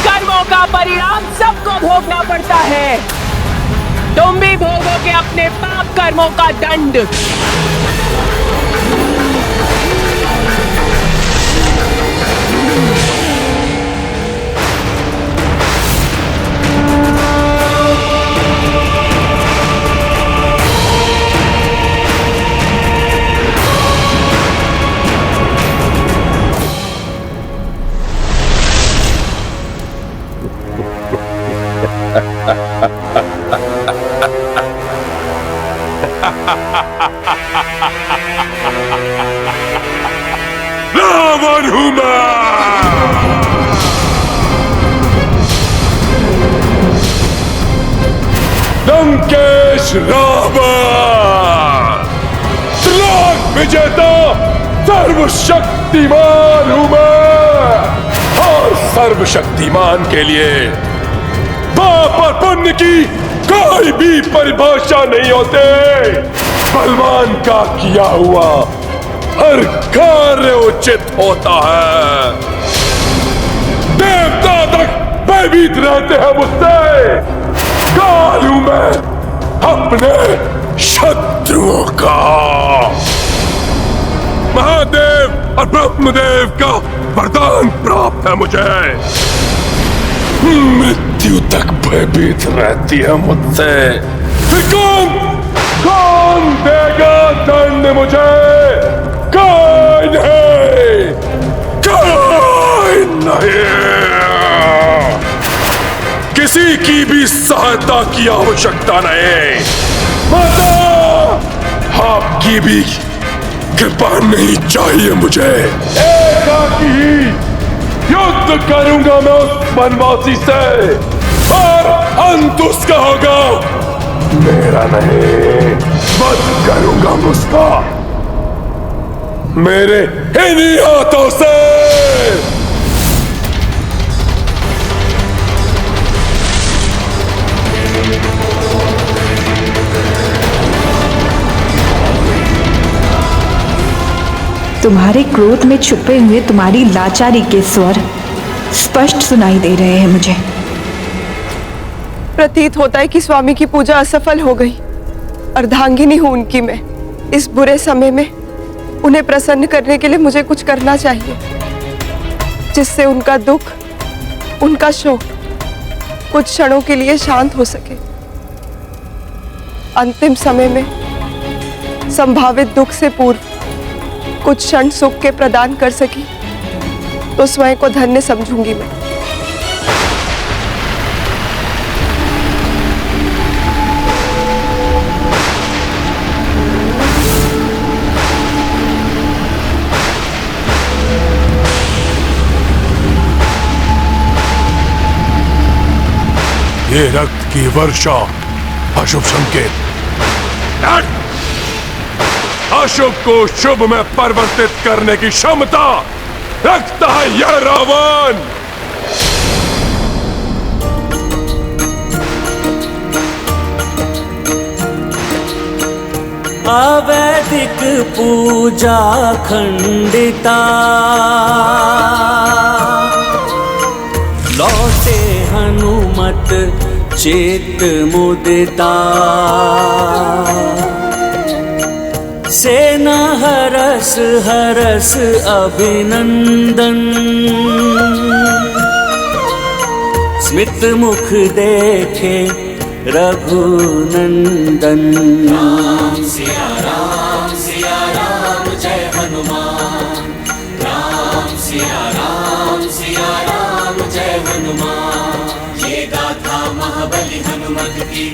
कर्मों का परिणाम सबको भोगना पड़ता है। तुम भी भोगोगे अपने पाप कर्मों का दंड। रावण हूं मैं। लंकेश रावण, त्रिलोक विजेता सर्वशक्तिमान हूं मैं। और सर्वशक्तिमान के लिए पाप और पुण्य की कोई भी परिभाषा नहीं होते। बलवान का किया हुआ हर कार्य उचित होता है। देवता तक भयभीत रहते हैं मुझसे। काल हूं मैं अपने शत्रुओं का। महादेव और ब्रह्मदेव का वरदान प्राप्त है मुझे। मृत्यु तक भयभीत रहती है मुझसे। फिर कौन देगा दंड मुझे? कोई नहीं, कोई नहीं। किसी की भी सहायता की आवश्यकता नहीं। माता, आपकी भी कृपा नहीं चाहिए मुझे। एकाकी ही युद्ध करूंगा मैं उस वनवासी से, और अंत उसका होगा, मेरा नहीं। वध करूंगा उसका मेरे इन्हीं हाथों से। तुम्हारे क्रोध में छुपे हुए तुम्हारी लाचारी के स्वर स्पष्ट सुनाई दे रहे हैं मुझे। प्रतीत होता है कि स्वामी की पूजा असफल हो गई। अर्धांगिनी हूं उनकी मैं। इस बुरे समय में उन्हें प्रसन्न करने के लिए मुझे कुछ करना चाहिए, जिससे उनका दुख, उनका शोक कुछ क्षणों के लिए शांत हो सके। अंतिम समय में संभावित दुख से पूर्व कुछ क्षण सुख के प्रदान कर सकी तो स्वयं को धन्य समझूंगी मैं। ये रक्त की वर्षा अशुभ संकेत। अशुभ को शुभ में परिवर्तित करने की क्षमता रखता है यह रावण। अवैदिक पूजा खंडिता, लौटे हनुमत चित मुदिता। सेना हरस हरस अभिनंदन, स्मित मुख देखे रघुनंदन। राम सिया राम जय हनुमान। राम सिया राम जय हनुमान। ये गाथा महाबली हनुमत की,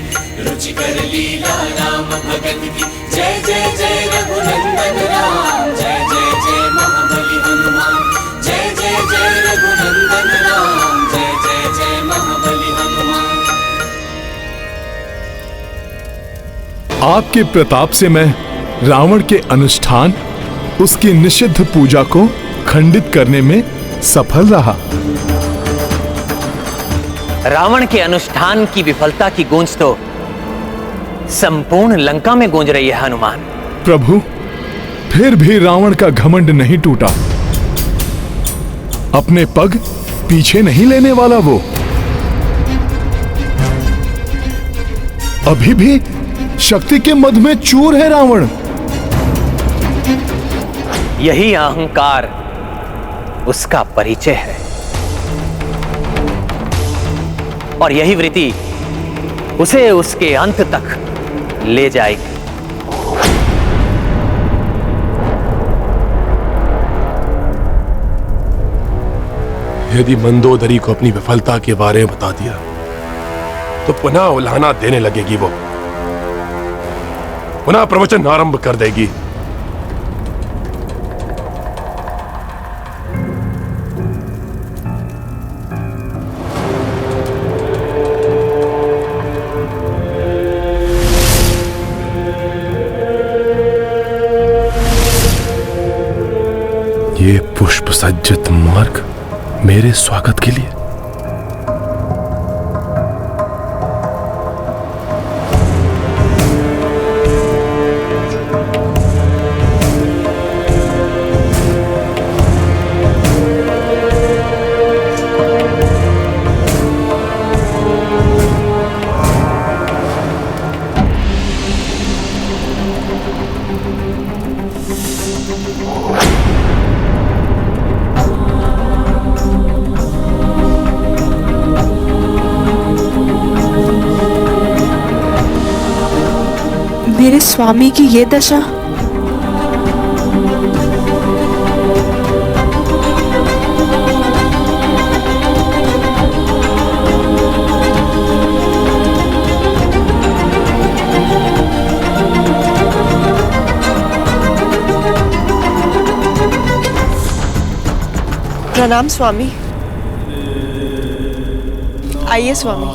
रुचिकर लीला राम भगत की। जय जय जय रघुनंदन राम, जय जय जय महाबली हनुमान। जय जय जय रघुनंदन राम, जय जय जय महाबली हनुमान। आपके प्रताप से मैं रावण के अनुष्ठान, उसकी निषिद्ध पूजा को खंडित करने में सफल रहा। रावण के अनुष्ठान की विफलता की गूंज तो संपूर्ण लंका में गूंज रही है हनुमान। प्रभु, फिर भी रावण का घमंड नहीं टूटा। अपने पग पीछे नहीं लेने वाला वो। अभी भी शक्ति के मद में चूर है रावण। यही अहंकार उसका परिचय है और यही वृत्ति उसे उसके अंत तक ले जाएगी। यदि मंदोदरी को अपनी विफलता के बारे में बता दिया तो पुनः उल्हाना देने लगेगी। वो पुनः प्रवचन आरंभ कर देगी। ये पुष्प सज्जित मार्ग मेरे स्वागत के लिए। मेरे स्वामी की ये दशा। प्रणाम स्वामी। आइए स्वामी।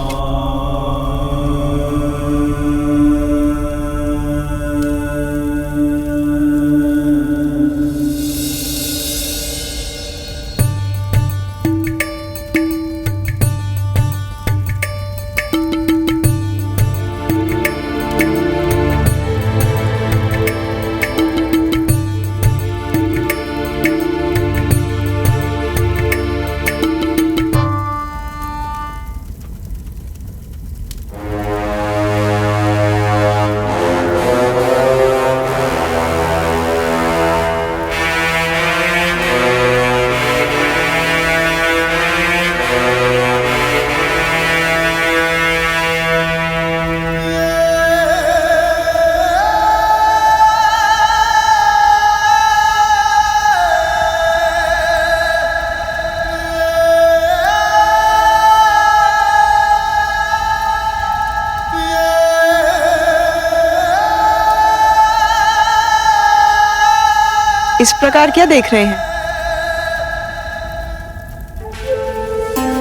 इस प्रकार क्या देख रहे हैं?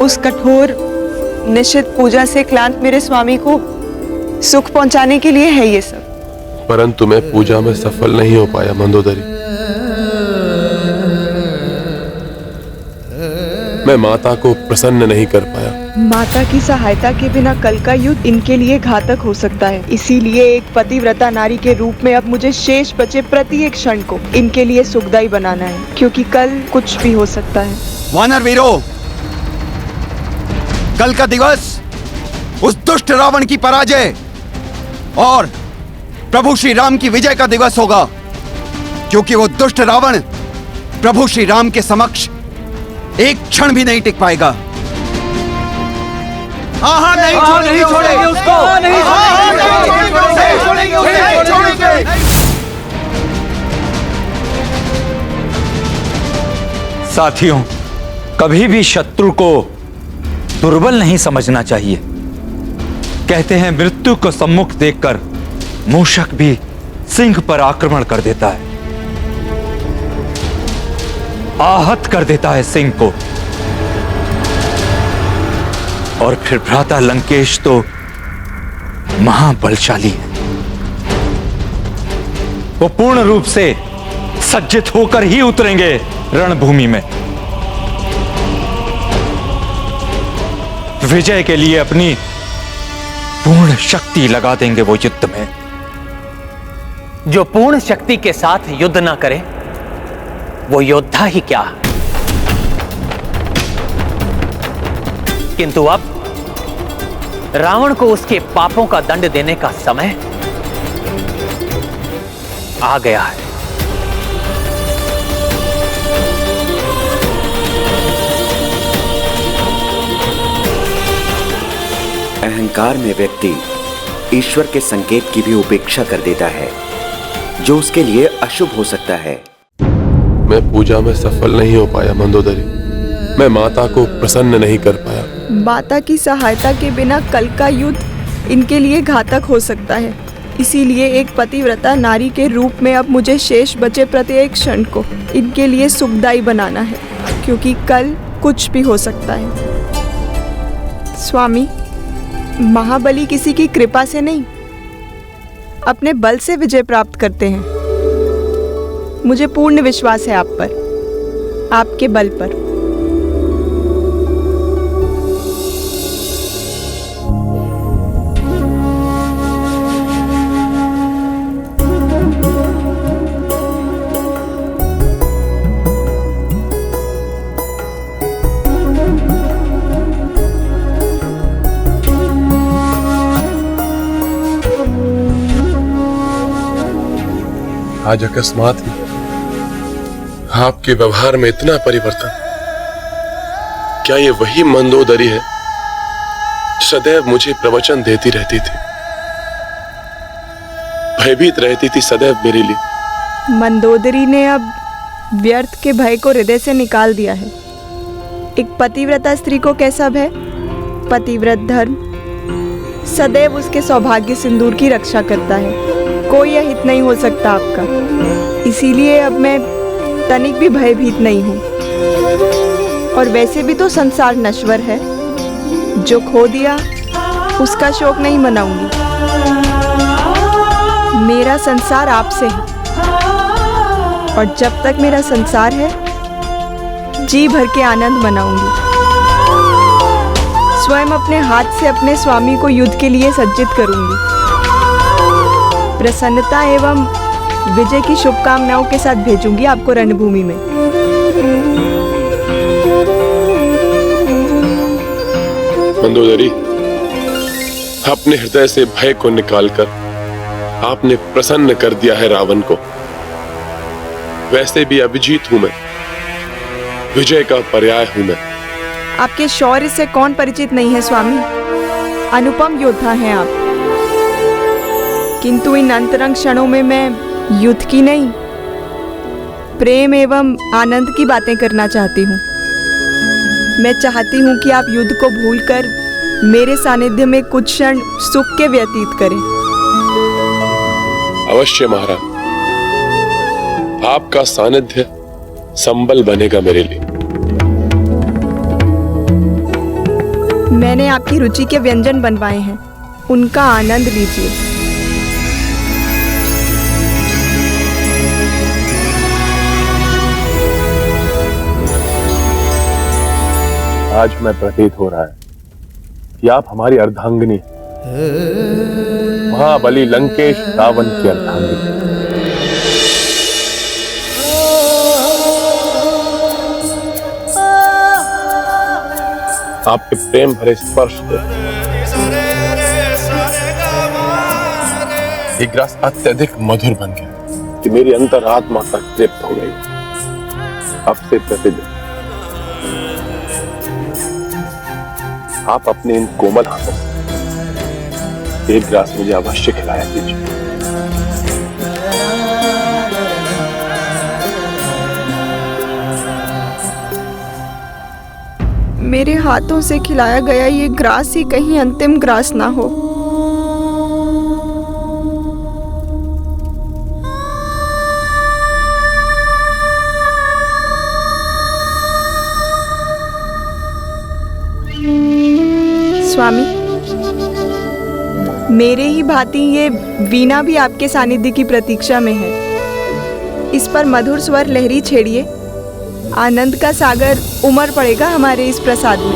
उस कठोर निश्चित पूजा से क्लांत मेरे स्वामी को सुख पहुंचाने के लिए है ये सब। परंतु मैं पूजा में सफल नहीं हो पाया मंदोदरी। मैं माता को प्रसन्न नहीं कर पाया। माता की सहायता के बिना कल का युद्ध इनके लिए घातक हो सकता है। इसीलिए एक पतिव्रता नारी के रूप में अब मुझे शेष बचे प्रत्येक क्षण को इनके लिए सुखदायी बनाना है, क्योंकि कल कुछ भी हो सकता है। वानर वीरों, कल का दिवस उस दुष्ट रावण की पराजय और प्रभु श्री राम की विजय का दिवस होगा, क्योंकि वो दुष्ट रावण प्रभु श्री राम के समक्ष एक क्षण भी नहीं टिक पाएगा। नहीं छोड़ेंगे उसको, नहीं छोड़ेंगे। साथियों, कभी भी शत्रु को दुर्बल नहीं समझना चाहिए। कहते हैं मृत्यु को सम्मुख देखकर मूषक भी सिंह पर आक्रमण कर देता है, आहत कर देता है सिंह को। और फिर भ्राता लंकेश तो महाबलशाली है, वो पूर्ण रूप से सज्जित होकर ही उतरेंगे रणभूमि में। विजय के लिए अपनी पूर्ण शक्ति लगा देंगे वो युद्ध में। जो पूर्ण शक्ति के साथ युद्ध ना करे वो योद्धा ही क्या। किंतु अब रावण को उसके पापों का दंड देने का समय आ गया है। अहंकार में व्यक्ति ईश्वर के संकेत की भी उपेक्षा कर देता है, जो उसके लिए अशुभ हो सकता है। मैं पूजा में सफल नहीं हो पाया मंदोदरी। मैं माता को प्रसन्न नहीं कर पाया। माता की सहायता के बिना कल का युद्ध इनके लिए घातक हो सकता है। इसीलिए एक पतिव्रता नारी के रूप में अब मुझे शेष बचे प्रत्येक क्षण को इनके लिए सुखदायी बनाना है, क्योंकि कल कुछ भी हो सकता है। स्वामी, महाबली किसी की कृपा से नहीं, अपने बल से विजय प्राप्त करते हैं। मुझे पूर्ण विश्वास है आप पर, आपके बल पर। आज अकस्मात ही आपके व्यवहार में इतना परिवर्तन। क्या ये वही मंदोदरी है सदैव मुझे प्रवचन देती रहती थी, भयभीत रहती थी सदैव मेरे लिए? मंदोदरी ने अब व्यर्थ के भय को हृदय से निकाल दिया है। एक पतिव्रता स्त्री को कैसा भय? पतिव्रत धर्म सदैव उसके सौभाग्य सिंदूर की रक्षा करता है। कोई अहित नहीं हो सकता आपका। इसीलिए अब मैं तनिक भी भयभीत नहीं हूँ। और वैसे भी तो संसार नश्वर है, जो खो दिया उसका शोक नहीं मनाऊंगी। मेरा संसार आपसे है, और जब तक मेरा संसार है जी भर के आनंद मनाऊंगी। स्वयं अपने हाथ से अपने स्वामी को युद्ध के लिए सज्जित करूंगी। प्रसन्नता एवं विजय की शुभकामनाओं के साथ भेजूंगी आपको रणभूमि में। मंदोदरी, अपने हृदय से भय को निकालकर आपने प्रसन्न कर दिया है रावण को। वैसे भी अभिजीत हूं मैं, विजय का पर्याय हूं मैं। आपके शौर्य से कौन परिचित नहीं है स्वामी? अनुपम योद्धा हैं आप। किंतु इन अंतरंग क्षणों में मैं युद्ध की नहीं, प्रेम एवं आनंद की बातें करना चाहती हूँ। मैं चाहती हूँ कि आप युद्ध को भूलकर मेरे सानिध्य में कुछ क्षण सुख के व्यतीत करें। अवश्य महाराज, आपका सानिध्य संबल बनेगा मेरे लिए। मैंने आपकी रुचि के व्यंजन बनवाए हैं, उनका आनंद लीजिए। आज मैं प्रतीत हो रहा है कि आप हमारी अर्धांगिनी, महाबली लंकेश रावण की अर्धांगिनी। आपके प्रेम भरे स्पर्श से ये ग्रास अत्यधिक मधुर बन गया कि मेरी अंतरात्मा तक तृप्त हो गई। अब से प्रतिदिन आप अपने इन कोमल हाथों से एक ग्रास मुझे अवश्य खिलाया कीजिए। मेरे हाथों से खिलाया गया ये ग्रास ही कहीं अंतिम ग्रास ना हो। स्वामी, मेरे ही भांति ये वीणा भी आपके सानिध्य की प्रतीक्षा में है। इस पर मधुर स्वर लहरी छेड़िए, आनंद का सागर उमड़ पड़ेगा हमारे इस प्रसाद में।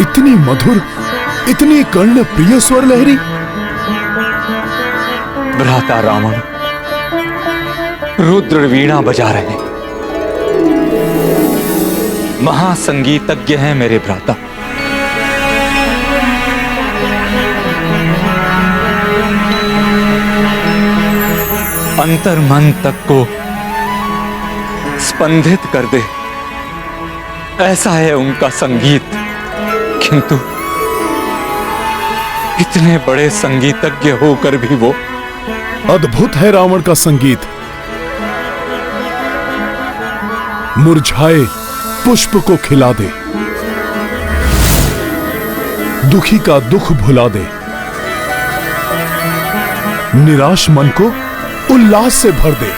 इतनी मधुर, इतनी कर्ण प्रिय स्वर लहरी। भ्राता रावण रुद्र वीणा बजा रहे हैं। महासंगीतज्ञ हैं मेरे भ्राता। अंतर मन तक को स्पंदित कर दे, ऐसा है उनका संगीत। किंतु इतने बड़े संगीतज्ञ होकर भी वो अद्भुत है रावण का संगीत। मुरझाए पुष्प को खिला दे, दुखी का दुख भुला दे, निराश मन को उल्लास से भर दे।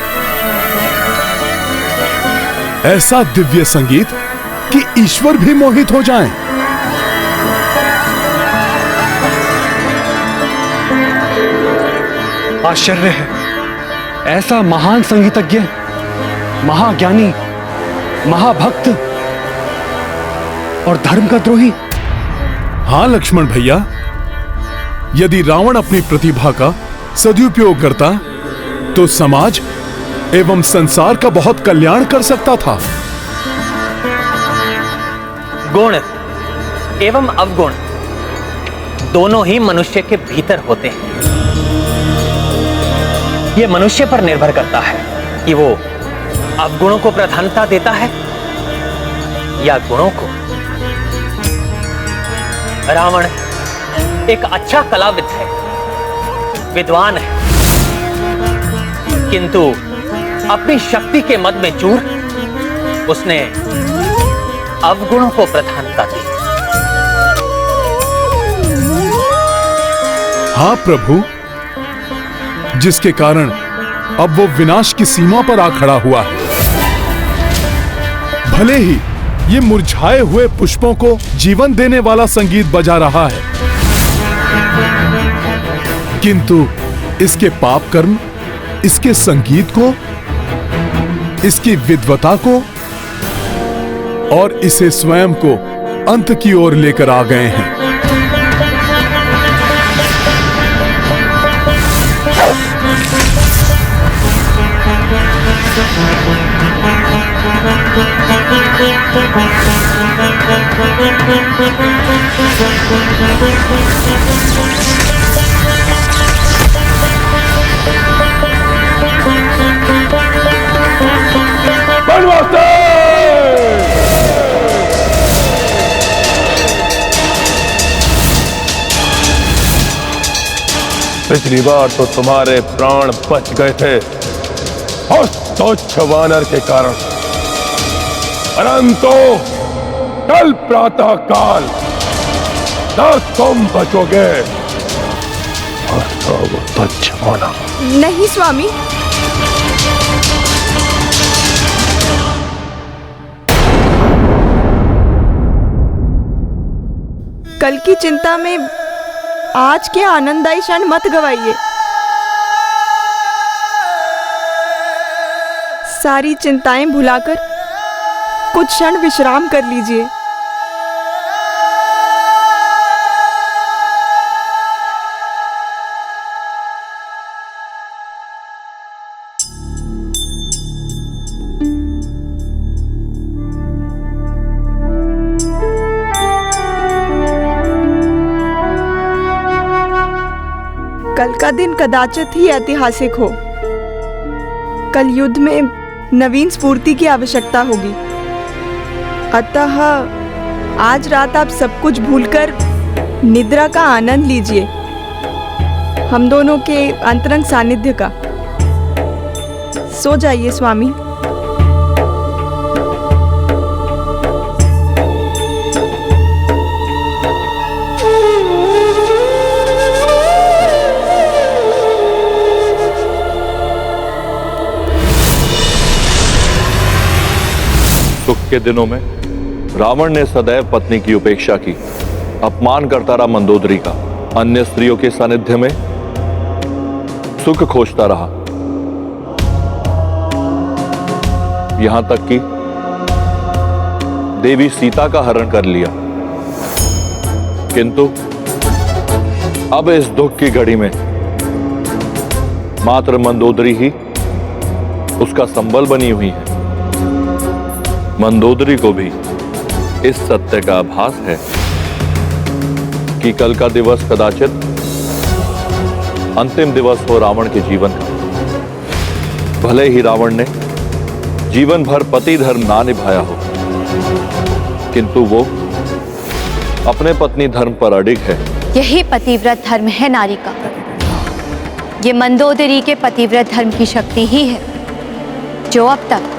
ऐसा दिव्य संगीत कि ईश्वर भी मोहित हो जाएं। आश्चर्य है, ऐसा महान संगीतज्ञ, महाज्ञानी, महाभक्त और धर्म का द्रोही। हां लक्ष्मण भैया, यदि रावण अपनी प्रतिभा का सदुपयोग करता तो समाज एवं संसार का बहुत कल्याण कर सकता था। गुण एवं अवगुण दोनों ही मनुष्य के भीतर होते हैं। यह मनुष्य पर निर्भर करता है कि वो अवगुणों को प्रधानता देता है या गुणों को। रावण एक अच्छा कलाविद है, विद्वान है, किंतु अपनी शक्ति के मद में चूर उसने अवगुणों को प्रधानता दी। हाँ प्रभु, जिसके कारण अब वो विनाश की सीमा पर आ खड़ा हुआ है। भले ही ये मुरझाए हुए पुष्पों को जीवन देने वाला संगीत बजा रहा है, किंतु इसके पाप कर्म, इसके संगीत को, इसकी विद्वता को और इसे स्वयं को अंत की ओर लेकर आ गए हैं। पिछली बार तो तुम्हारे प्राण बच गए थे उस तुच्छ वानर के कारण, परंतु कल प्रातः काल न तुम बचोगे और तो वो तुच्छ होना। नहीं स्वामी, कल की चिंता में आज के आनंददायी क्षण मत गवाइए। सारी चिंताएं भुलाकर कुछ क्षण विश्राम कर लीजिए। कल का दिन कदाचित ही ऐतिहासिक हो। कल युद्ध में नवीन स्फूर्ति की आवश्यकता होगी। अतः आज रात आप सब कुछ भूलकर निद्रा का आनंद लीजिए, हम दोनों के अंतरंग सानिध्य का। सो जाइए स्वामी। सुख के दिनों में रावण ने सदैव पत्नी की उपेक्षा की, अपमान करता रहा मंदोदरी का, अन्य स्त्रियों के सानिध्य में सुख खोजता रहा, यहां तक कि देवी सीता का हरण कर लिया। किंतु अब इस दुख की घड़ी में मात्र मंदोदरी ही उसका संबल बनी हुई है। मंदोदरी को भी इस सत्य का आभास है कि कल का दिवस कदाचित अंतिम दिवस हो रावण के जीवन का। भले ही रावण ने जीवन भर पति धर्म ना निभाया हो, किंतु वो अपने पत्नी धर्म पर अडिग है। यही पतिव्रत धर्म है नारी का। ये मंदोदरी के पतिव्रत धर्म की शक्ति ही है जो अब तक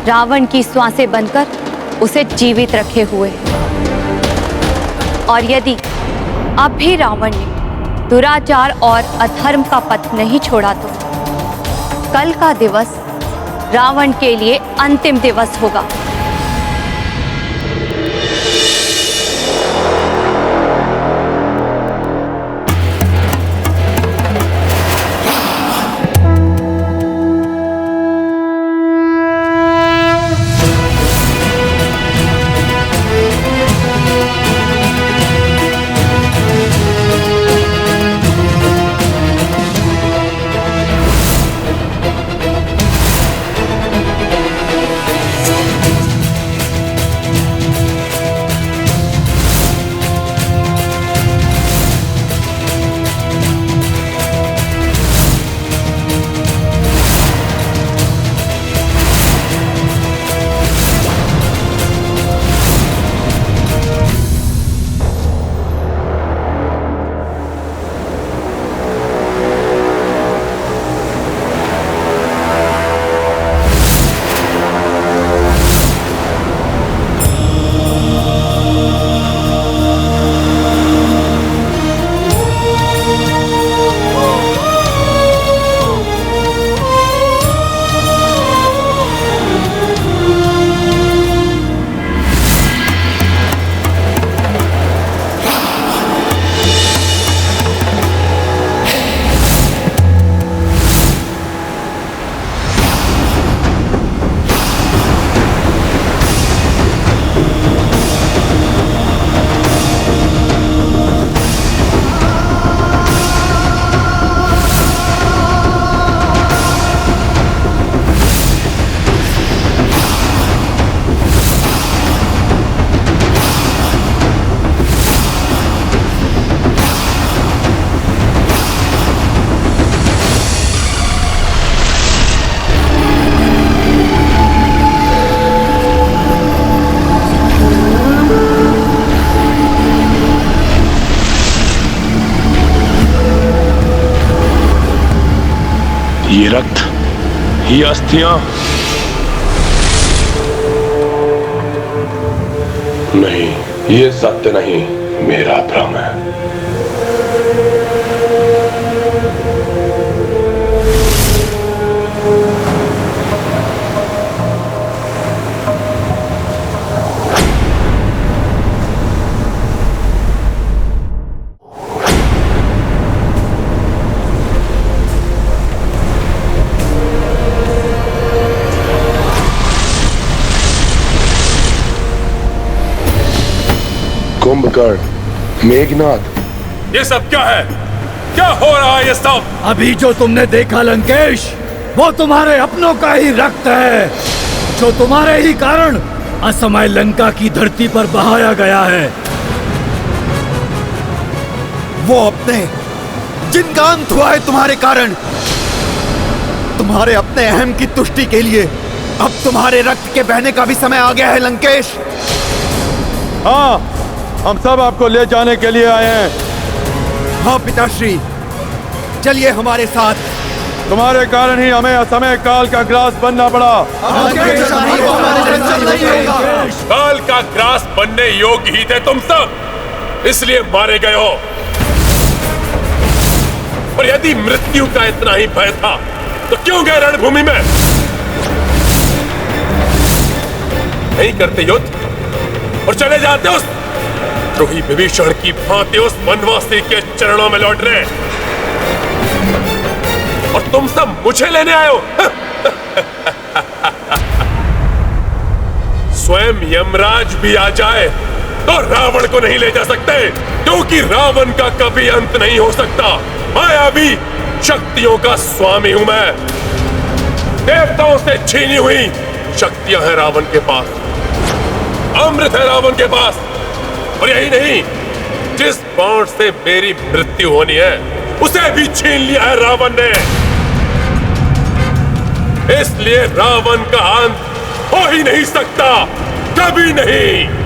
रावण की श्वासें बनकर उसे जीवित रखे हुए। और यदि अब भी रावण ने दुराचार और अधर्म का पथ नहीं छोड़ा तो कल का दिवस रावण के लिए अंतिम दिवस होगा। ये अस्थियां नहीं, ये सत्य नहीं, मेरा भ्रम है। कुंभकर्ण, मेघनाथ, ये सब क्या है? क्या हो रहा है ये सब? अभी जो तुमने देखा लंकेश, वो तुम्हारे अपनों का ही रक्त है, जो तुम्हारे ही कारण असमय लंका की धरती पर बहाया गया है। वो अपने जिनका अंत हुआ है तुम्हारे कारण। तुम्हारे अपने अहम की तुष्टि के लिए अब तुम्हारे रक्त के बहने का भी समय आ गया है लंकेश। हाँ, हम सब आपको ले जाने के लिए आए हैं। हाँ पिताश्री, चलिए हमारे साथ। तुम्हारे कारण ही हमें असमय काल का ग्रास बनना पड़ा। काल का ग्रास बनने योग्य ही थे तुम सब, इसलिए मारे गए हो। और यदि मृत्यु का इतना ही भय था तो क्यों गए रणभूमि में? नहीं करते युद्ध और चले जाते उस द्रोही विभीषण की भांति उस वनवासी के चरणों में लौट रहे, और तुम सब मुझे लेने आए हो। स्वयं यमराज भी आ जाए तो रावण को नहीं ले जा सकते, क्योंकि रावण का कभी अंत नहीं हो सकता। मायावी शक्तियों का स्वामी हूं मैं। देवताओं से छीनी हुई शक्तियां हैं रावण के पास, अमृत है रावण के पास। और यही नहीं, जिस बाण से मेरी मृत्यु होनी है उसे भी छीन लिया है रावण ने। इसलिए रावण का अंत हो ही नहीं सकता, कभी नहीं।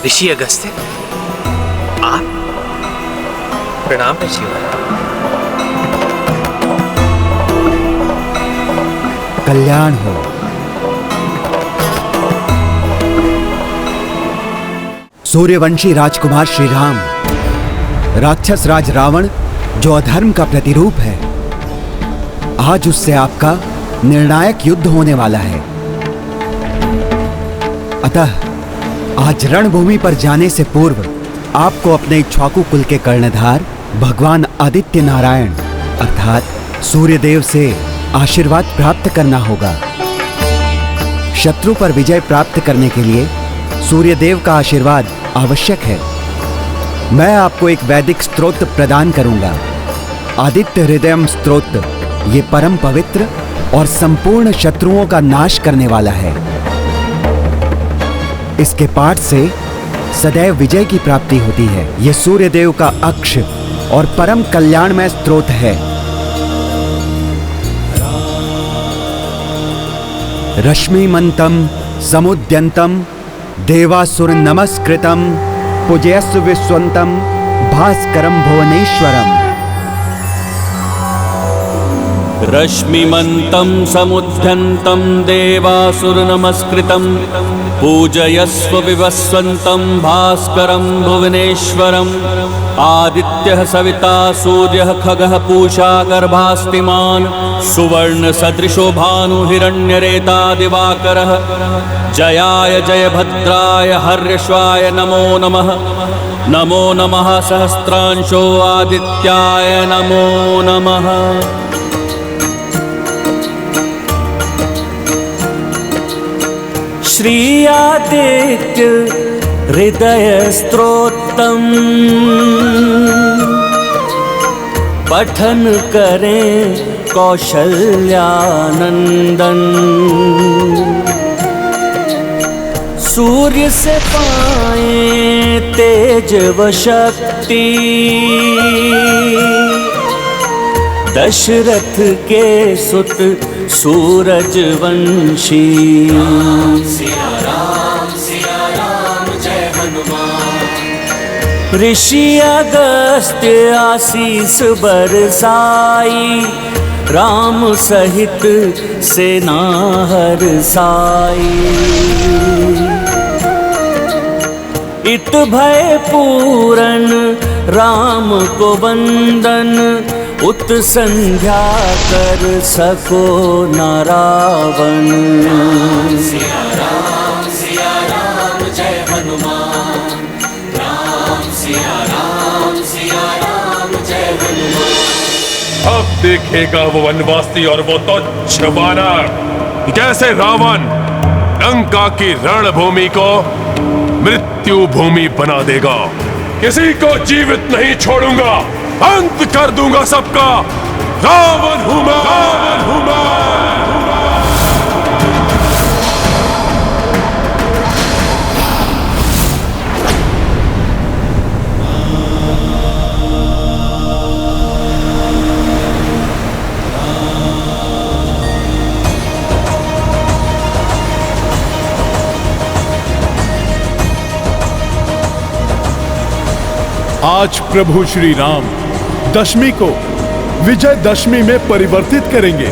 ऋषि अगस्त्य, आप? प्रणाम ऋषिवर। कल्याण हो। सूर्यवंशी राजकुमार श्री राम, राक्षस राज रावण जो अधर्म का प्रतिरूप है, आज उससे आपका निर्णायक युद्ध होने वाला है। अतः आज रणभूमि पर जाने से पूर्व आपको अपने इक्ष्वाकु कुल के कर्णधार भगवान आदित्य नारायण अर्थात सूर्यदेव से आशीर्वाद प्राप्त करना होगा। शत्रु पर विजय प्राप्त करने के लिए सूर्यदेव का आशीर्वाद आवश्यक है। मैं आपको एक वैदिक स्तोत्र प्रदान करूंगा, आदित्य हृदयम स्तोत्र। ये परम पवित्र और संपूर्ण शत्रुओं का नाश करने वाला है। इसके पाठ से सदैव विजय की प्राप्ति होती है। यह सूर्यदेव का अक्ष और परम कल्याणमय स्तोत्र है। रश्मिमंतम समुद्यंतम देवासुर नमस्कृतम पूजयस्व विश्वंतम भास्करम भुवनेश्वरम। रश्मिमन्तं समुद्यन्तं देवासुर नमस्कृतं पूजयस्व विवस्वन्तं भास्करं भुवनेश्वरम्। आदित्यः सविता सूर्यः खगः पूषा गर्भास्तिमान् सुवर्ण सदृशो भानु हिरण्यरेता दिवाकरः। जयाय जयभद्राय हर्यश्वाय नमो नमः। नमो नमः सहस्रांशो आदित्याय नमो नमः। श्री आदित्य हृदय स्तोत्रम् पठन करें कौशल्यानंदन। सूर्य से पाए तेज व शक्ति दशरथ के सुत सूरजवंशी। सिया राम जय हनुमान। ऋषि अगस्त्य आशीष बरसाई, राम सहित सेना हरसाई। इत भय पूरन राम को वंदन, उत संध्या कर सको न रावण। सिया राम जय हनुमान। सिया राम जय हनुमान। अब देखेगा वो वनवासी और वो तुच्छ वानर कैसे रावण लंका की रणभूमि को मृत्यु भूमि बना देगा। किसी को जीवित नहीं छोड़ूंगा, अंत कर दूंगा सबका। रावण हूं मैं, रावण हूं मैं। आज प्रभु श्री राम दशमी को विजयदशमी में परिवर्तित करेंगे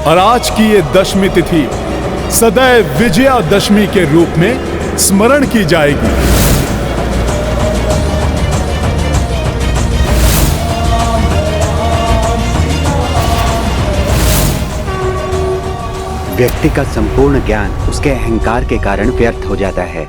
और आज की ये दशमी तिथि सदैव विजयादशमी के रूप में स्मरण की जाएगी। व्यक्ति का संपूर्ण ज्ञान उसके अहंकार के कारण व्यर्थ हो जाता है।